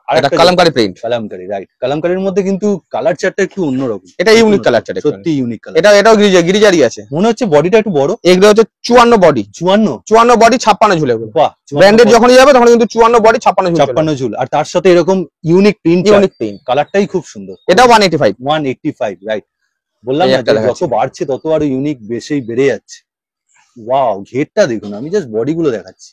আর
এটা কালামকারী প্রিন্ট।
কালামকারী, রাইট। কালামকারীর মধ্যে কিন্তু কালার চার্টটা একটু অন্যরকম,
এটা ইউনিক কালার চার্ট,
সত্যি ইউনিক কালার।
এটাও গিরিজারই আছে।
মনে হচ্ছে বডিটা একটু বড়।
এগুলো হচ্ছে 54 বডি,
54
বডি 56 ঝুলে।
বাহ,
ব্র্যান্ডেড যখনই যাবে তখন কিন্তু 54 বডি 56 ঝুলে।
56 ঝুল, আর তার সাথে এরকম ইউনিক প্রিন্ট,
ইউনিক প্রিন্ট,
কালারটাই খুব সুন্দর।
এটা 185।
185, রাইট। বললাম
এই
না
একটা
যে
দেখাচ্ছি।
যত বাড়ছে তত আরো ইউনিক বেশি বেড়ে যাচ্ছে। ওয়াও, ঘেরটা দেখুন, আমি জাস্ট বডি গুলো দেখাচ্ছি।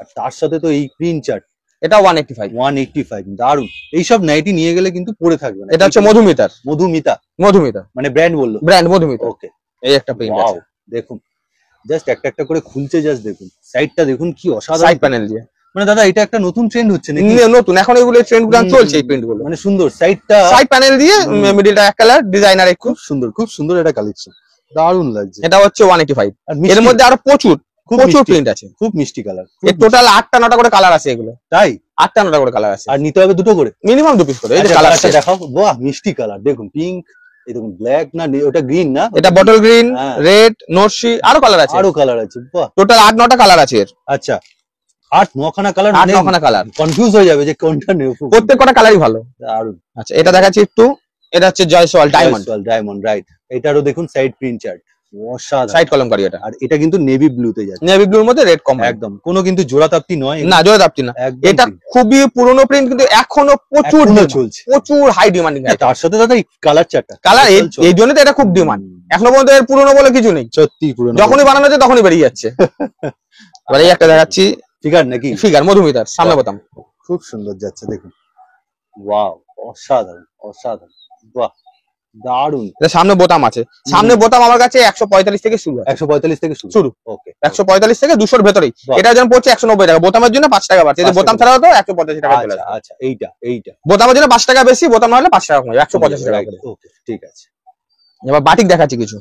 আর তার সাথে তো এই প্রিন্ট চার্ট,
এটা 185।
185, দারুন। এইসব নাইটি নিয়ে গেলে কিন্তু পরে থাকবে না।
এটা হচ্ছে মধুমিতার,
মধুমিতা মানে ব্র্যান্ড বললো,
ব্র্যান্ড মধুমিতা।
ওকে,
এই একটা প্রিন্ট
ওয়াও
আছে,
দেখুন, জাস্ট একটা একটা করে খুলছে, জাস্ট দেখুন সাইডটা দেখুন কি অসাধারণ।
সাইড প্যানেল দিয়ে।
মানে দাদা এটা একটা নতুন ট্রেন্ড হচ্ছে নাকি?
নতুন, এখন এগুলো ট্রেন্ড গুলো চলছে, এই প্রিন্ট গুলো।
মানে সুন্দর সাইডটা,
সাইড প্যানেল দিয়ে মিডলটা এক কালার, ডিজাইনার
খুব সুন্দর, খুব সুন্দর একটা কালেকশন, দারুন লাগছে।
এটা হচ্ছে 185।
আর
এর মধ্যে আরো প্রচুর প্রিন্ট আছে,
খুব মিষ্টি কালার।
এর টোটাল 8টা 9টা করে কালার আছে এগুলো।
তাই
8টা 9টা করে কালার আছে,
আর নিতে হবে দুটো করে,
মিনিমাম 2 পিস করে। এই যে
আচ্ছা,
কালারটা
কালারটা দেখাও। বাহ, মিষ্টি কালার দেখুন, পিঙ্ক, এই দেখুন ব্ল্যাক, না ওটা গ্রিন না,
এটা বটল গ্রিন,
হ্যাঁ।
রেড, নরসি, আরো কালার আছে,
আরো কালার আছে। বাহ,
টোটাল 8 9টা কালার আছে এর।
আচ্ছা 8 9 খানা কালার,
8 9 খানা কালার,
কনফিউজ হয়ে যাবে যে কোনটা নেব।
প্রত্যেক কটা কালারই ভালো।
দারুন।
আচ্ছা, এটা দেখাচ্ছি একটু, এটা হচ্ছে জয়সওয়াল ডায়মন্ড,
ডায়মন্ড, রাইট। এটারও দেখুন সাইড প্রিন্ট চার্ট, অসাধারণ।
সাইড কলমকারী এটা,
আর এটা কিন্তু নেভি ব্লুতে যাচ্ছে,
নেভি ব্লুর মধ্যে রেড কম,
একদম কোনো কিন্তু জোড়া তাপ্তি নয়,
না জোড়া দাপ্তি না।
একদম
এটা খুবই পুরনো প্রিন্ট, কিন্তু এখনো প্রচুর
এখনো
demand,
চলছে।
প্রচুর হাই ডিমান্ডিং।
তার সাথে দাদা এই কালার চারটা
কালার এই জন্য তো এটা খুব ডিমান্ড, এখনো পর্যন্ত এর পুরনো বলে কিছু নেই,
সত্যি পুরনো,
যখনই বানানো হচ্ছে তখনই বেরিয়ে যাচ্ছে। এবার এই একটা দেখাচ্ছি,
ফিগার নাকি
ফিগার মধুমিতার সামনে বোতাম,
খুব সুন্দর যাচ্ছে দেখুন, ওয়াও অসাধারণ অসাধারণ, বাহ দারুন।
এটা সামনে বোতাম আছে, সামনে বোতাম আমার কাছে 145 থেকে শুরু,
145 থেকে
শুরু।
ওকে
145 থেকে 200 ভেতরেই,
বাহ।
এটা যেন পড়ছে 190 টাকা, বোতামের জন্য 5 টাকা বাড়ছে,
5
বোতাম
টাকা।
ছাড়াও তো 185 টাকা চলে
আচ্ছা
আসবে।
আচ্ছা, এইটা
বোতামের জন্য 5 টাকা বেশি, বোতাম না হলে 5 টাকা কমে, 185 টাকা করে।
ওকে ঠিক আছে।
এবার বাটিক দেখাচ্ছি কিছু,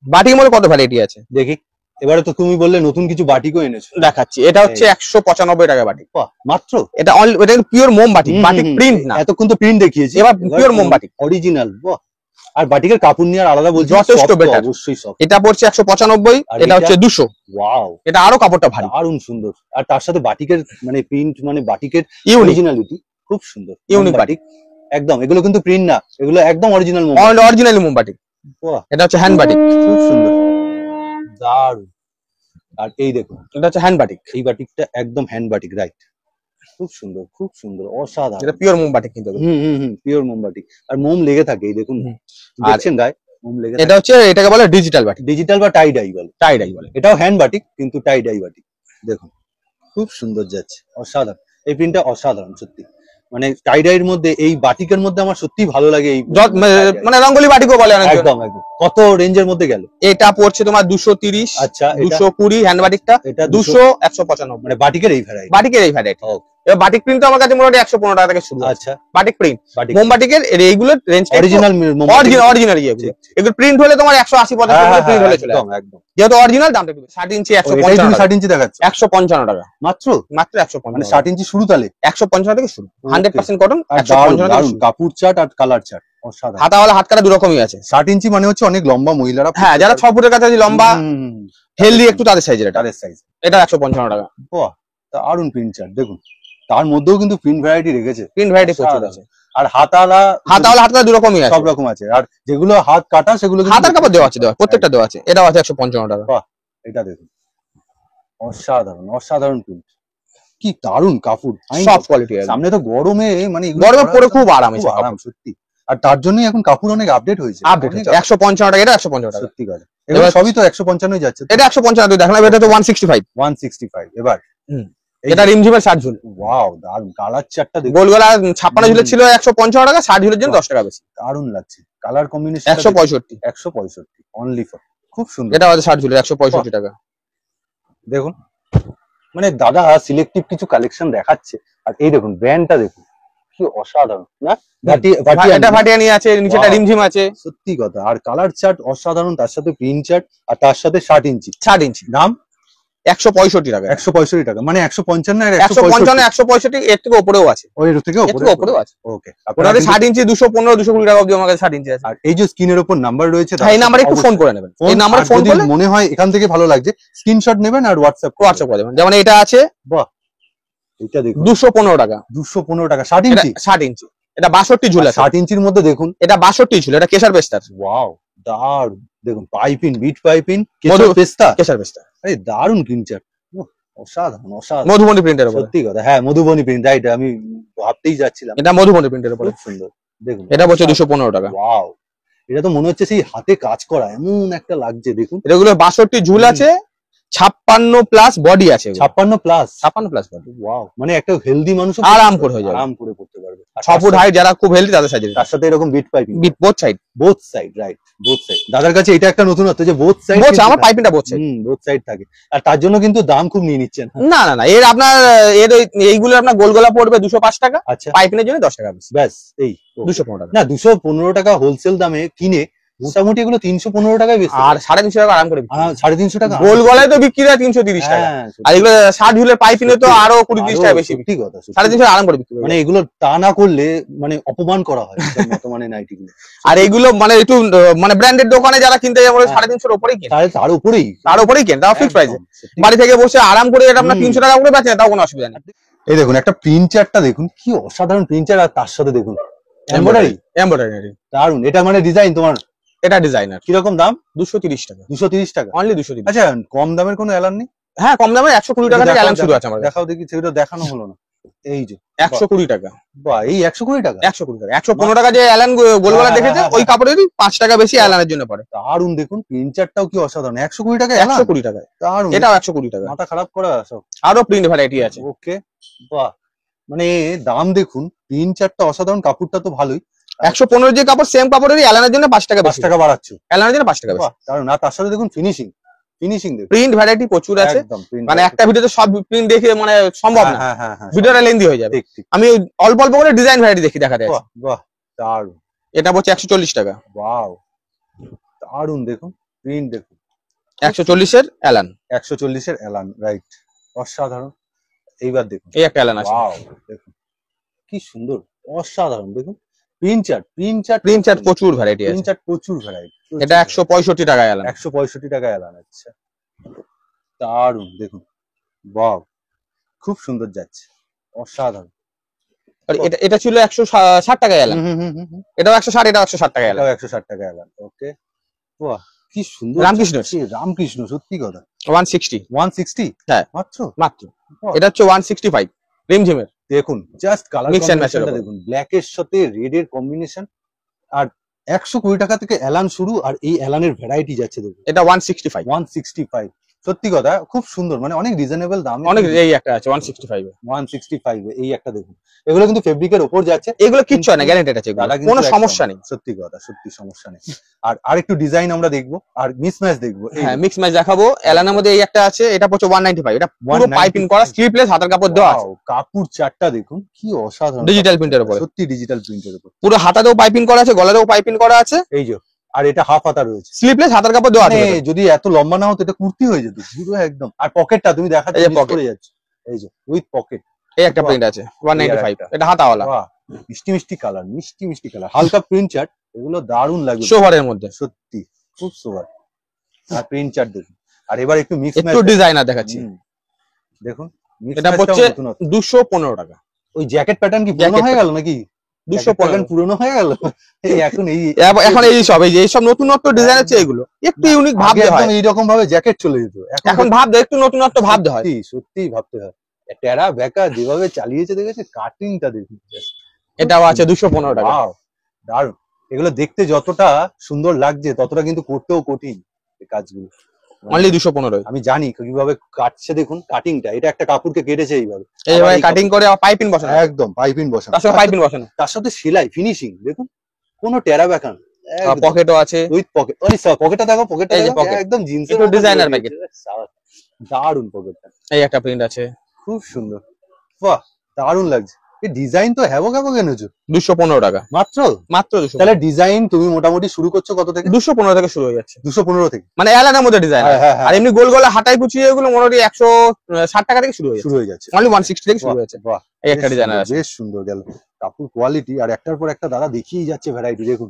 বাটিক মধ্যে কত ভ্যারাইটি আছে
দেখি, এবারে তো তুমি বললে নতুন কিছু বাটিকও এনেছো,
দেখাচ্ছি। এটা হচ্ছে 195 টাকা বাটিক,
বাহ মাত্র।
এটা এটা পিওর মোম বাটিক, বাটিক প্রিন্ট না,
এতক্ষণ তো প্রিন্ট দেখিয়েছি,
এবার পিওর মোম বাটিক
অরিজিনাল। বাহ, আর বাটিকের কাপড় নিয়ে আর আলাদা বলছি,
যথেষ্ট
soft তো,
better।
অবশ্যই সব।
এটা পড়ছে 195,
আর
এটা হচ্ছে
এটা?
200,
ওয়াও,
এটা আরো কাপড়টা ভারী,
দারুণ সুন্দর। আর তার সাথে বাটিকের মানে প্রিন্ট, মানে বাটিকের
ইউনিক
অরিজিনালিটি খুব সুন্দর,
ইউনিক
বাটিক একদম। এগুলো কিন্তু প্রিন্ট না, এগুলো একদম অরিজিনাল মোম।
অরিজিনালি মোম বাটিক।
বাহ,
এটা হচ্ছে হ্যান্ড বাটিক,
খুব সুন্দর দারুণ। আর এই দেখুন,
এটা হচ্ছে হ্যান্ড বাটিক,
এই বাটিকটা একদম হ্যান্ড বাটিক, রাইট, খুব সুন্দর খুব সুন্দর, অসাধারণ।
এটা পিওর মোম বাটিক কিন্তু।
পিওর মোম বাটিক, আর মোম লেগে থাকে, এই দেখুন দেখছেন গায়ে মোম লেগে
এটা হচ্ছে, এটাকে বলে ডিজিটাল বাটিক,
ডিজিটাল বা টাই ডাই বলে,
টাই ডাই বলে।
এটাও হ্যান্ড বাটিক কিন্তু টাই ডাই বাটিক। দেখুন খুব সুন্দর যাচ্ছে, অসাধারণ। এই প্রিন্টটা অসাধারণ সত্যি, মানে টাই ডাইয়ের মধ্যে এই বাটিকের মধ্যে আমার সত্যি ভালো লাগে এই
মানে রঙ্গোলি বাটিকও বলে অনেকজন।
একদম একদম। কত রেঞ্জের মধ্যে গেল?
এটা পড়ছে তোমার 230,
আচ্ছা,
220 হ্যান্ড বাটিকটা,
এটা
200, 195,
মানে বাটিকের এই ভ্যারাইটি।
বাটিকের এই ভ্যারাইটি। এবার বাটিক প্রিন্ট তো আমার কাছে মোটামুটি 115 টাকা থেকে শুরু।
আচ্ছা,
বাটিক প্রিন্ট,
বাটিক
মোম বাটিকের এইগুলোর রেঞ্জ
অরিজিনাল
অরিজিনাল এগুলো, এগুলো প্রিন্ট হলে তোমার 180 85 প্রিন্ট হলে চলে
একদম
আসবে।
একদম।
যেহেতু অরিজিনাল দামটা একটু 60 ইঞ্চি 155 টাকা,
60 ইঞ্চি দেখাচ্ছে
155 টাকা
মাত্র,
মাত্র
মানে
155,
60 ইঞ্চি শুরু তাহলে
155 থেকে শুরু, 100% কটন,
আর
155 টাকা
দারুণ
শুরু।
কাপড় চার্ট আর কালার চার্ট অসাধারণ।
হাতাওয়ালা হাত কাটা দু রকমই আছে।
60 ইঞ্চি মানে হচ্ছে অনেক লম্বা মহিলারা,
হ্যাঁ, যারা 6 ফুটের কাছাকাছি লম্বা হেলদি একটু তাদের সাইজের, এটা
তাদের সাইজ।
এটা 155 টাকা।
বাহ, দারুণ প্রিন্ট চার্ট দেখুন, তার মধ্যেও কিন্তু প্রিন্ট ভ্যারাইটি রেখেছে,
প্রিন্ট ভ্যারাইটি প্রচুর আছে।
আর হাতাওয়ালা
হাতাওয়ালা হাত কাটা দু রকমই আছে,
সব রকম আছে। আর যেগুলো হাত কাটা সেগুলো কিন্তু
হাতার কাপড় দেওয়া আছে, প্রত্যেকটা দেওয়া আছে। এটাও আছে 155 টাকা।
এটা দেখুন অসাধারণ অসাধারণ প্রিন্ট, কি দারুণ কাপড়,
সব কোয়ালিটি আছে।
সামনে তো গরমে মানে এগুলো
গরমে
পরা
পরে খুব আরাম,
খুব আরাম সত্যি। আর তার জন্যই এখন কাপড় অনেক আপডেট হয়েছে,
আপডেট হচ্ছে 155 টাকা, এটা 155 টাকা।
সত্যি কথা। এবার সবই তো 155 যাচ্ছে,
এটা 155 তুই দেখলাম, এটা তো 165।
165। এবার
এটা রিমঝিমের 60 ঝুল,
ওয়াও দারুণ, কালার চার্টটা দেখুন,
গোল গলা 56 ঝুলের ছিল 155 টাকা, 60 ঝুলের জন্য 10 টাকা বেশি,
দারুণ লাগছে কালার কম্বিনেশন।
165।
165 অনলি ফর, খুব সুন্দর।
এটা আছে 60 ঝুলের 165 টাকা।
দেখুন মানে দাদা সিলেক্টিভ কিছু কালেকশন দেখাচ্ছে। আর এই দেখুন ব্র্যান্ডটা দেখুন কি অসাধারণ না,
এটা ভাটিয়ানি আছে, নিচেটা রিমঝিম আছে,
সত্যি কথা। আর কালার চার্ট অসাধারণ, তার সাথে প্রিন্ট চার্ট, আর তার সাথে 60 ইঞ্চি
60 ইঞ্চি।
দাম
165 টাকা।
165 টাকা, মানে 155 আর
155 165, এর থেকে উপরেও আছে,
ওই থেকে
এর থেকে উপরেও আছে।
ওকে,
আপনাদের 60 ইঞ্চি 215 220 টাকা অবধি আমার কাছে 60 ইঞ্চি আছে।
আর এই যে স্ক্রিনের উপর নাম্বার রয়েছে,
হ্যাঁ, এই নাম্বারে একটু ফোন করে নেবেন, এই নাম্বারে ফোন করলে
মনে হয় এখান থেকে ভালো লাগছে, স্ক্রিনশট নেবেন আর হোয়াটসঅ্যাপ
করে দেবেন। যেমন এটা আছে,
বাহ এটা দেখুন
215 টাকা,
215 টাকা 60 ইঞ্চি।
60 ইঞ্চি, এটা 62 ঝুল আছে।
60 ইঞ্চির মধ্যে দেখুন,
এটা 62 ঝুল, এটা কেশর পেস্তার।
ওয়াও দারুণ, দেখুন পাইপিং, বিট পাইপিং,
মধু
পেস্তা,
কেশর পেস্তা,
আরে দারুণ প্রিন্টার, অসাধারণ অসাধারণ,
মধুবনী প্রিন্টের উপরে।
সত্যি কথা। হ্যাঁ মধুবনী প্রিন্ট, রাইট, আমি ভাবতেই যাচ্ছিলাম,
এটা মধুবনী প্রিন্টের উপরে,
খুব সুন্দর। দেখুন
এটা পড়ছে 215 টাকা।
ওয়াও, এটা তো মনে হচ্ছে সেই হাতে কাজ করা, এমন একটা লাগছে দেখুন।
এগুলো 62 ঝুল আছে, 56 প্লাস বডি আছে,
56 প্লাস,
56 প্লাস বডি।
ওয়াও, মানে একটা হেলদি মানুষ
আরাম করে হয়ে যাবে,
আরাম করে পড়তে পারবে।
6 ফুট হাইট যারা খুব হেলদি তাদের সাইজে।
তার সাথে এরকম bit piping,
bit both side,
right, both side. দাদার কাছে এটা একটা নতুনত্ব যে বোথ সাইড,
আমার পাইপিংটা বোথ সাইড,
বোথ সাইড থাকে। আর তার জন্য কিন্তু দাম খুব নিয়ে নিচ্ছেন।
না না না, এর আপনার এইগুলো আপনার গোল গলা পড়বে 205 টাকা,
আচ্ছা,
পাইপিংয়ের জন্য 10 টাকা বেশি,
ব্যাস এই
215 টাকা।
না 215 টাকা হোলসেল দামে কিনে মোটামুটি এগুলো 315 টাকায় বেশি,
আর 350 টাকা আরাম করে বিক্রি।
350 টাকা
গোল গলায় তো বিক্রি হয় 330 টাকা, আর এগুলো 60 ঝুলের পাইপিংয়ে তো আরো 20-30 টাকা বেশি।
সত্যি কথা,
350 আরাম করে বিক্রি হয়।
মানে এগুলো তা না করলে মানে অপমান করা হয় বর্তমানে নাইটিগুলো।
আর এগুলো মানে একটু মানে ব্র্যান্ডেড দোকানে যারা কিনতে যায় 350 এর উপরেই কিনে,
তার উপরেই,
তার উপরেই কেন, তাও ফিক্স প্রাইসে। বাড়ি থেকে বসে আরাম করে এটা আপনার 300 টাকা করে বেচেন, তাও কোনো অসুবিধা নেই।
এই দেখুন একটা প্রিন্টারটা দেখুন, কি অসাধারণ প্রিন্টার, আর তার সাথে দেখুন এমব্রয়ডারি,
এমব্রয়ডারি
দারুন। এটা মানে ডিজাইন তোমার
এটা ডিজাইনার।
কিরকম দাম?
230 টাকা,
230 টাকা।
অনলি 230।
আচ্ছা, কম দামের কোনো অ্যালান নেই?
হ্যাঁ, কম দামে 120 টাকা থেকে অ্যালান শুরু আছে আমার কাছে।
দেখাও দেখি, সেটা দেখানো হলো না। এই যে
120 টাকা।
বাহ, এই 120 টাকা?
120 টাকা। 115 টাকা যে অ্যালান গোলগলা দেখেছে ওই কাপড়েরই 5 টাকা বেশি অ্যালানের জন্য পড়ে।
দারুন, দেখুন প্রিন্ট চার্টটাও কি অসাধারণ। 120 টাকা অ্যালান?
120 টাকায়
দারুন,
এটাও 120 টাকা।
মাথা খারাপ করা সব।
আরো প্রিন্ট ভ্যারাইটি আছে।
ওকে, বাহ, মানে দাম দেখুন, প্রিন্ট চার্টটা অসাধারণ, কাপড়টা তো ভালোই।
115 যে কাপড় সেম কাপড়েরই অ্যালানের জন্য 5 টাকা
5
বেশি।
টাকা বাড়াচ্ছ?
অ্যালানের জন্য 5 টাকা বেশি।
বাহ, দারুন। আর তার সাথে দেখুন ফিনিশিং দেখুন,
প্রিন্ট ভ্যারাইটি প্রচুর আছে।
একদম print
মানে
আছে।
একটা ভিডিওতে সব প্রিন্ট দেখে মানে সম্ভব না,
হ্যাঁ হ্যাঁ হ্যাঁ,
ভিডিওটা লেন্দি হয়ে যাবে।
ঠিক ঠিক।
আমি অল্প অল্প করে ডিজাইন ভ্যারাইটি দেখাতে আছি।
বাহ বাহ, দারুন।
এটা হচ্ছে 140 টাকা।
ওয়াও, দারুন, দেখুন প্রিন্ট দেখুন।
140 এর অ্যালান।
140 এর অ্যালান, রাইট, অসাধারণ। এইবার দেখুন,
এই একটা অ্যালান আছে।
ওয়াও, দেখুন কি সুন্দর, অসাধারণ। দেখুন প্রিন্ট চার্ট
প্রচুর ভ্যারাইটি আছে।
প্রিন্ট চার্ট প্রচুর ভ্যারাইটি।
এটা 165 টাকা অ্যালান।
165 টাকা অ্যালান। আচ্ছা, দারুন, দেখুন, বাহ, খুব সুন্দর যাচ্ছে, অসাধারণ।
আর এটা ছিল 160 টাকা অ্যালান। এটাও 160, এটাও 160 টাকা অ্যালান।
160 টাকা অ্যালান। ওকে, বাহ, কি সুন্দর।
রামকৃষ্ণ,
রামকৃষ্ণ, সত্যি কথা।
160।
160?
হ্যাঁ,
মাত্র।
মাত্র। এটা হচ্ছে 165 রিমঝিমের।
দেখুন just colour
Mix and match এর
কম্বিনেশনটা
উপর।
দেখুন, ব্ল্যাক এর সাথে রেড এর কম্বিনেশন। আর 120 টাকা থেকে অ্যালান শুরু, আর এই অ্যালানের ভ্যারাইটি যাচ্ছে দেখুন।
এটা 165।
165, সত্যি কথা, খুব সুন্দর, মানে অনেক রিজনেবল দামে।
অনেক, এই একটা আছে 165 এ।
165 এ এই একটা দেখুন। এগুলো কিন্তু ফেব্রিকের উপর যাচ্ছে,
এগুলো কিচ্ছু হয় না, গ্যারান্টেড আছে,
দাদা কিন্তু
কোনো
একদম
সমস্যা নেই।
সত্যি কথা, সত্যি সমস্যা নেই। আর আরেকটু ডিজাইন আমরা দেখবো, আর মিসম্যাচ দেখবো। এই
হ্যাঁ, মিক্স ম্যাচ দেখাবো। অ্যালানের মধ্যে এই একটা আছে, এটা হচ্ছে 195। এটা পুরো
195
পাইপিং করা, স্লিপলেস, হাতার কাপড় দেওয়া আছে।
Wow, কাপড় চারটা দেখুন কি অসাধারণ,
ডিজিটাল প্রিন্টের উপরে।
সত্যি ডিজিটাল প্রিন্টের উপর।
পুরো হাতাতেও পাইপিং করা আছে, গলাতেও পাইপিং করা আছে।
এই যে, আর এটা হাফ হাতা রয়েছে,
স্লিপলেস, হাতার কাপড় দেওয়া আছে।
মানে যদি এত লম্বা না হতো এটা কুর্তি হয়ে যেত পুরো একদম। আর পকেটটা তুমি দেখাতে
এই যে
মিস
pocket।
করে যাচ্ছে, এই যে উইথ পকেট।
এই একটা প্রিন্ট আছে 195, এটা হাতাওয়ালা।
বাহ, মিষ্টি মিষ্টি কালার, মিষ্টি মিষ্টি কালার, হালকা প্রিন্ট চার্ট, এগুলো দারুণ লাগবে
শোভারের মধ্যে।
সত্যি, খুব সুন্দর। আর প্রিন্ট চার্ট দেখুন। আর এবার একটু মিক্স
একটু ডিজাইনার দেখাচ্ছি।
দেখুন,
এটা হচ্ছে 215 টাকা।
ওই জ্যাকেট প্যাটার্ন কি পুরনো
জ্যাকেট
হয়ে গেল নাকি?
215
পুরনো হয়ে গেল। এই এখন
এখন এই সব, এই সব নতুনত্ব ডিজাইন আছে, এগুলো একটু ইউনিক ভাবতে হয়।
এইরকম ভাবে জ্যাকেট চলে যেত,
এখন ভাবতে একটু নতুনত্ব ভাবতে হয়।
সত্যি ভাবতে হয়। টেরা বেকা যেভাবে চালিয়েছে দেখেছে, কাটিংটা দেখুন।
এটাও আছে 215 টাকা।
Wow, দারুণ। এগুলো দেখতে যতটা সুন্দর লাগছে ততটা কিন্তু করতেও কঠিন এই কাজগুলো।
অনলি 215।
আমি জানি কিভাবে কাটছে, দেখুন কাটিংটা, এটা একটা কাপড়কে কেটেছে এইভাবে
এইভাবে কাটিং করে পাইপিং বসানো,
একদম পাইপিং বসানো,
তার সাথে পাইপিং বসানো,
তার সাথে সেলাই ফিনিশিং দেখুন, কোনো টেরা বেকা না।
পকেটও আছে,
উইথ পকেট। ওই পকেটটা দেখো, পকেটটা
এই যে
দেখো,
pocket।
একদম জিন্সের
একটু ডিজাইনার প্যাকেট।
দারুণ পকেটটা,
এই একটা প্রিন্ট আছে,
খুব সুন্দর। বাহ, দারুণ লাগছে। এই ডিজাইন তো হ্যাভো হ্যাভো এনেছো।
215 টাকা
মাত্র।
মাত্র 200।
তাহলে ডিজাইন তুমি মোটামুটি শুরু করছো কত থেকে?
215 থেকে শুরু হয়ে যাচ্ছে।
215 থেকে,
মানে অ্যালানের মধ্যে ডিজাইন। আর এমনি গোল গলা হাতাই কুচিয়ে এগুলো মোটামুটি 160 টাকা থেকে শুরু হয়ে যাচ্ছে। অনলি 160 থেকে শুরু হয়েছে।
বাহ,
এই একটা ডিজাইনার আছে,
বেশ সুন্দর গেল কাপড় কোয়ালিটি। আর একটার পর একটা দাদা দেখিয়ে যাচ্ছে ভ্যারাইটি। দেখুন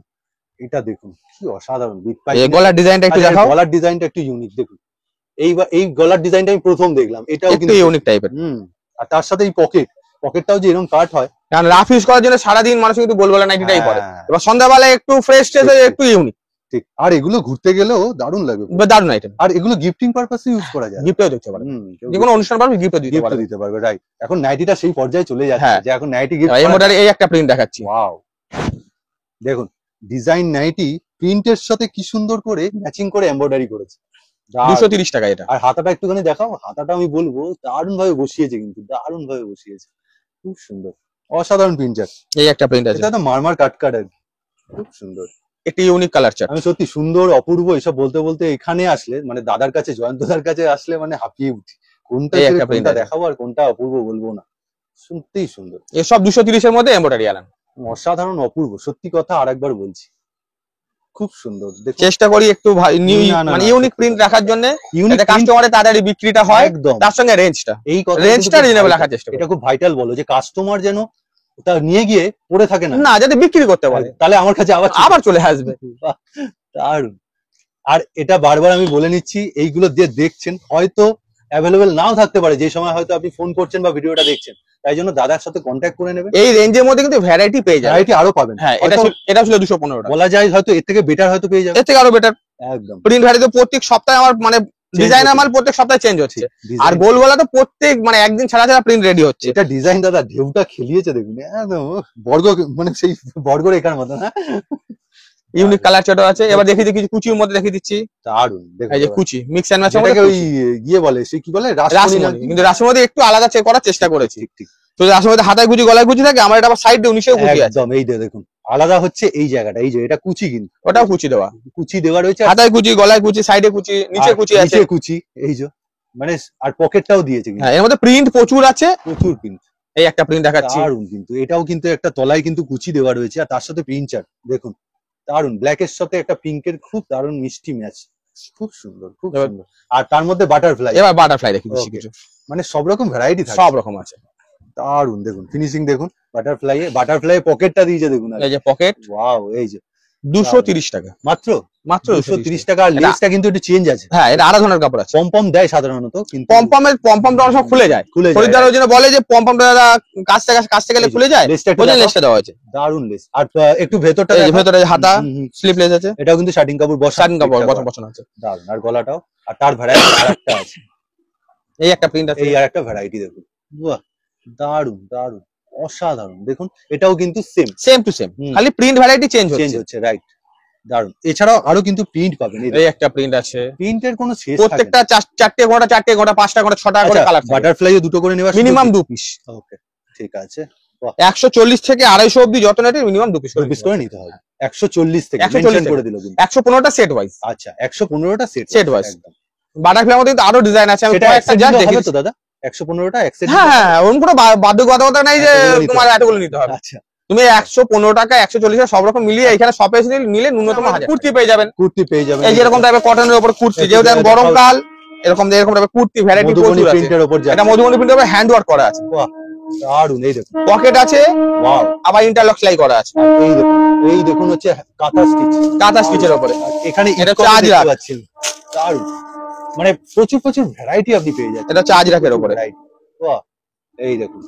এটা দেখুন কি অসাধারণ।
এই গলার ডিজাইনটা একটু দেখাও।
গলার ডিজাইনটা একটু ইউনিক দেখুন। এই গলার ডিজাইনটা আমি প্রথম দেখলাম, এটাও
একটু ইউনিক টাইপের।
আর তার সাথে এই পকেটটাও যে এরকম কাট হয়,
কারণ রাফ ইউজ করার জন্য সারাদিন মানুষ কিন্তু গোল গলা নাইটিটাই পরে। এবার সন্ধ্যাবেলায় একটু ফ্রেশ ট্রেস হয়ে একটু ইউনিক।
ঠিক। আর এগুলো ঘুরতে গেলেও দারুণ লাগবে,
দারুণ আইটেম।
আর এগুলো গিফটিং পারপাসে ইউজ করা যায়,
গিফটও দিতে পারে, যে কোনো অনুষ্ঠান পারবে গিফটও দিতে পারবে।
রাইট। এখন নাইটিটা সেই পর্যায়ে চলে যাচ্ছে যে এখন নাইটি গিফট।
এই মডেলে এই একটা প্রিন্ট দেখাচ্ছি।
ওয়াও, দেখুন ডিজাইন নাইটি প্রিন্টের সাথে কি সুন্দর করে ম্যাচিং করে এমব্রয়ডারি করেছে।
230 টাকা এটা।
আর হাতাটা একটুখানি দেখাও, হাতাটা আমি বলবো দারুণ ভাবে বসিয়েছে, কিন্তু দারুণ ভাবে বসিয়েছে, খুব সুন্দর, অসাধারণ প্রিন্টার।
এই একটা প্রিন্ট আছে,
এটা তো মারমার কাট আর কি, খুব সুন্দর,
একটি ইউনিক কালার চার্ট।
আমি সত্যি সুন্দর অপূর্ব এসব বলতে বলতে এখানে আসলে, মানে দাদার কাছে, জয়ন্তদার কাছে আসলে মানে হাঁপিয়ে উঠি। কোনটা কোনটা দেখাবো আর কোনটা অপূর্ব বলবো না, সত্যিই সুন্দর।
এসব 230 এর মধ্যে এমব্রয়ডারি আলান,
অসাধারণ অপূর্ব, সত্যি কথা আরেকবার বলছি, খুব সুন্দর।
চেষ্টা করি একটু মানে ইউনিক প্রিন্ট রাখার জন্য, যাতে কাস্টমারের তাড়াতাড়ি বিক্রিটা হয়, একদম তার সঙ্গে রেঞ্জটা, এই রেঞ্জটা রিজনেবল রাখার চেষ্টা করি।
এটা খুব ভাইটাল বলো, যে কাস্টমার যেন ওটা নিয়ে গিয়ে পড়ে থাকে না,
যাতে বিক্রি করতে পারে,
তাহলে আমার কাছে আবার চলে আসবে। দারুণ। আর এটা বারবার আমি বলে নিচ্ছি, এইগুলো দিয়ে দেখছেন হয়তো অ্যাভেলেবেল নাও থাকতে পারে, যে সময় হয়তো আপনি ফোন করছেন বা ভিডিওটা দেখছেন, তাই জন্য দাদার সাথে কন্ট্যাক্ট করে নেবেন।
এই রেঞ্জের মধ্যে কিন্তু ভ্যারাইটি পেয়ে যাবে,
ভ্যারাইটি আরো পাবেন।
হ্যাঁ এটা ছিল 215 টাকা,
বলা যায় হয়তো এর থেকে বেটার হয়তো পেয়ে যাবেন,
এর থেকে আরো বেটার।
একদম
প্রিন্ট ভ্যারাইটি প্রত্যেক সপ্তাহে আমার মানে ডিজাইনার মাল প্রত্যেক সপ্তাহে চেঞ্জ হচ্ছে, আর গোলগোলা তো প্রত্যেক মানে একদিন ছাড়া ছাড়া প্রিন্ট রেডি হচ্ছে।
এটা ডিজাইন দাদা ঢেউটা খেলিয়েছে দেখুন, একদম বর্গ মানে সেই বর্গরেখার মতো না,
ইউনিক কালার চার্ট আছে। এবার দেখিয়ে কিছু কুচির মধ্যে দেখিয়ে দিচ্ছি,
দারুন।
এই যে কুচি মিক্স এন্ড ম্যাচ,
এটাকে ওই ইয়ে বলে, সে কি বলে
রাসমণি, কিন্তু রাসমণি একটু আলাদা চেক করার চেষ্টা করেছি।
ঠিক ঠিক,
তো রাসমণিতে হাতায় কুচি গলায় কুচি থাকে, আমার এটা আবার সাইডে নিচেও কুচি আছে।
একদম এই দেখুন আলাদা হচ্ছে এই জায়গাটা, এই যে এটা কুচি, কিন্তু
ওটাও কুচি দেওয়া,
কুচি দেওয়া রয়েছে,
হাতায় কুচি গলায় কুচি সাইডে কুচি নিচে কুচি আছে,
নিচে কুচি এই যে মানে, আর পকেটটাও দিয়েছে কিন্তু।
হ্যাঁ এর মধ্যে প্রিন্ট প্রচুর আছে,
প্রচুর প্রিন্ট।
এই একটা প্রিন্ট দেখাচ্ছি,
দারুন। কিন্তু এটাও কিন্তু একটা তলায় কিন্তু কুচি দেওয়া রয়েছে, আর তার সাথে প্রিন্ট চার্ট দেখুন, দারুন। ব্ল্যাক এর সাথে একটা পিঙ্কের খুব দারুন মিষ্টি ম্যাচ, খুব সুন্দর, খুব সুন্দর। আর তার মধ্যে বাটারফ্লাই,
এবার বাটারফ্লাই দেখি বেশি কিছু,
মানে সব রকম ভ্যারাইটি থাকে,
সব রকম আছে।
দারুন দেখুন ফিনিশিং দেখুন, বাটারফ্লাই পকেটটা দিয়েছে দেখুন,
এই যে পকেট,
ওয়াও, এই যে
230 টাকা
মাত্র,
মাত্র
230 টাকা। আর লেসটা কিন্তু একটু চেঞ্জ আছে,
হ্যাঁ এটা আলাদা কাপড় আছে।
পম দেয় সাধারণত, কিন্তু
পমপমটা সব খুলে যায়, খরিদ্দার ওই জন্য বলে যে পমপমটা কাছতে গেলে খুলে যায়, ওই জন্য লেসটা দেওয়া হয়েছে।
দারুন লেস। আর একটু ভেতরটা,
ভেতরে হাতা স্লিপ লেস আছে,
এটাও কিন্তু শার্টিং কাপড়
বসানো আছে,
দারুন। আর গলাটাও, আর তার ভ্যারাইটি আরেকটা আছে,
এই একটা প্রিন্ট আছে,
এই আরেকটা ভ্যারাইটি দেখুন, বাহ দারুন দারুন, অসাধারণ। দেখুন এটাও কিন্তু সেম
টু সেম, খালি প্রিন্ট ভ্যারাইটি চেঞ্জ
হচ্ছে, রাইট, দারুন। এছাড়াও আরো কিন্তু প্রিন্ট পাবেন,
এই একটা প্রিন্ট আছে,
প্রিন্টের কোনো শেষ
প্রত্যেকটা 4টে গোটা 5টা গোটা 6টা করে কালার,
বাটারফ্লাইও দুটো করে নেওয়া,
মিনিমাম 2 পিস।
ওকে ঠিক আছে,
140 থেকে 250 অবধি যত নেটে মিনিমাম 2 পিস
করে নিতে হবে। 140 থেকে মেনশন করে দিল কিন্তু,
115টা সেট ওয়াইজ।
আচ্ছা 115টা সেট
ওয়াইজ,
একদম।
বাটারফ্লাই মধ্যে কিন্তু আরো ডিজাইন আছে, আমি কয়েকটা জাস্ট দেখি
তো দাদা 115টা এক সেট,
হ্যাঁ ওরকম কোনো বাধ্যবাধকতা নাই যে তোমার এতগুলো নিতে হবে।
আচ্ছা
তুমি 115 টাকা 140 সব রকম মিলিয়ে এখানে শপে এসে নিলে ন্যূনতম 1000 কুর্তি পেয়ে যাবেন, এই যেরকম টাইপের কটনের উপর কুর্তি, যেহেতু এখন গরমকাল এরকম টাইপের কুর্তি ভ্যারাইটি প্রচুর আছে।
প্রিন্টের উপর
এটা মধুবনী প্রিন্টের উপর হ্যান্ড ওয়ার্ক করা আছে,
বাহ দারুন। এই দেখুন
পকেট আছে,
ওয়াও,
আবার ইন্টারলক সেলাই করা আছে,
এই দেখুন হচ্ছে কাঁথা
স্টিচের উপরে।
এখানে
এটা হচ্ছে আজরাক,
দারুন, মানে প্রচুর ভ্যারাইটি আপনি পেয়ে যাচ্ছেন।
এটা হচ্ছে আজরাকের উপরে,
বাহ এই দেখুন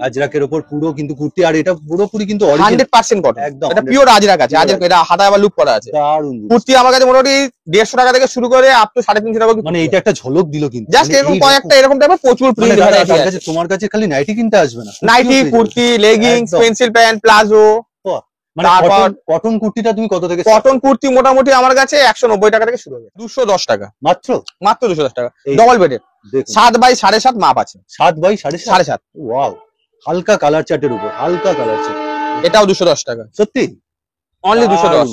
আজরাকের উপর পুরো কিন্তু কুর্তি, আর এটা পুরোপুরি কিন্তু
100% কটন,
একদম,
এটা পিওর আজরাক আছে। আজরাক এটা হাতায় আবার লুপ করা আছে,
দারুন।
কুর্তি আমার কাছে মোটামুটি 150 টাকা থেকে শুরু করে আপ টু 350 টাকা,
মানে এটা একটা ঝলক দিল কিন্তু,
জাস্ট এরকম কয়েকটা এরকম টাইপের প্রচুর প্রিন্ট ভ্যারাইটি আছে।
তোমার কাছে খালি নাইটি কিনতে আসবে না,
nightie, kurti, leggings, pencil pant, palazzo.
মানে কটন কুর্তিটা তুমি কত থেকে?
কটন কুর্তি মোটামুটি আমার কাছে 190 টাকা থেকে শুরু হবে, 210 টাকা
মাত্র
210 টাকা। ডবল বেডের 7 বাই 7.5 মাপ আছে,
7 বাই 7.5, ওয়াও, হালকা কালার চার্টের উপর, হালকা কালার চার্ট,
এটাও 210 টাকা,
সত্যি
অনলি 210।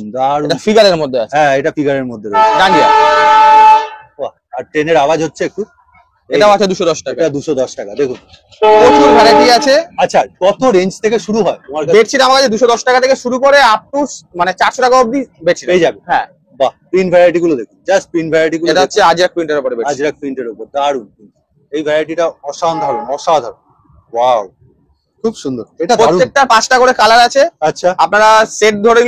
এটা ফিগারের মধ্যে আছে,
হ্যাঁ এটা ফিগারের মধ্যে রয়েছে,
ডান্ডিয়া।
আর ট্রেনের আওয়াজ হচ্ছে একটু,
এটাও আছে 210 টাকা,
এটা 210 টাকা। দেখুন
প্রচুর ভ্যারাইটি আছে।
আচ্ছা কত রেঞ্জ থেকে শুরু হয় তোমার কাছে?
বেডশিট আমার কাছে 210 টাকা থেকে শুরু করে আপ টু মানে 400 টাকা অবধি বেডশিট
পেয়ে যাবে।
হ্যাঁ
বাহ, প্রিন্ট ভ্যারাইটি গুলো দেখুন, জাস্ট প্রিন্ট ভ্যারাইটি গুলো,
এটা হচ্ছে আজরাক প্রিন্টের উপরে বেডশিট,
আজরাক প্রিন্টের উপর, দারুন। এই ভ্যারাইটিটা অসাধারণ, ওয়াও খুব সুন্দর। এটা
প্রত্যেকটা 5টা করে কালার আছে।
আচ্ছা
আপনারা সেট ধরে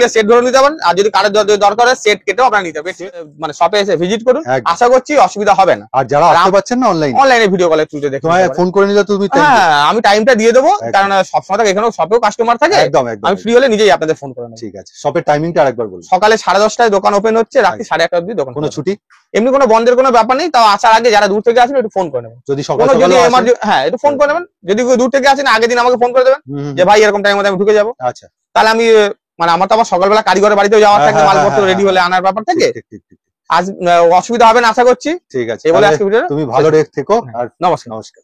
নিতে পারেন, আর যদি কারোর দরকার হয় সেট কেটেও আপনারা নিতে পারেন। মানে শপে এসে ভিজিট করুন, আশা করছি অসুবিধা হবে না।
আর যারা আসতে পারছেন না অনলাইনে
ভিডিও কলে তুলতে দেখতে
ফোন করে নিলে তুমি,
হ্যাঁ আমি টাইমটা দিয়ে দেবো, কারণ সবসময় থাকে এখানেও শপেও কাস্টমার থাকে,
একদম
আমি ফ্রি হলে নিজেই আপনাদের ফোন করে নেব।
ঠিক আছে, শপের টাইমিংটা আরেকবার বলুন।
সকালে 10:30টায় দোকান ওপেন হচ্ছে, রাত্রি 11:30 অবধি দোকান।
কোনো ছুটি
এমনি কোনো বন্ধের কোনো ব্যাপার নেই, তাও আসার আগে যারা দূর থেকে আসবেন একটু ফোন করে নেবেন।
যদি
হ্যাঁ একটু ফোন করে নেবেন, যদি দূর থেকে আসেন আগের দিন আমাকে ফোন করে দেবেন যে ভাই এরকম টাইমের মধ্যে আমি ঢুকে যাবো।
আচ্ছা
তাহলে আমি মানে আমার তো আবার সকালবেলা কারিগরের বাড়িতেও যাওয়ার থাকে, মালপত্র রেডি হলে আনার ব্যাপার থাকে, আজ অসুবিধা হবে না আশা করছি।
ঠিক আছে,
এই বলে আজকে ভিডিও
তুমি ভালো থেকো, আর
নমস্কার।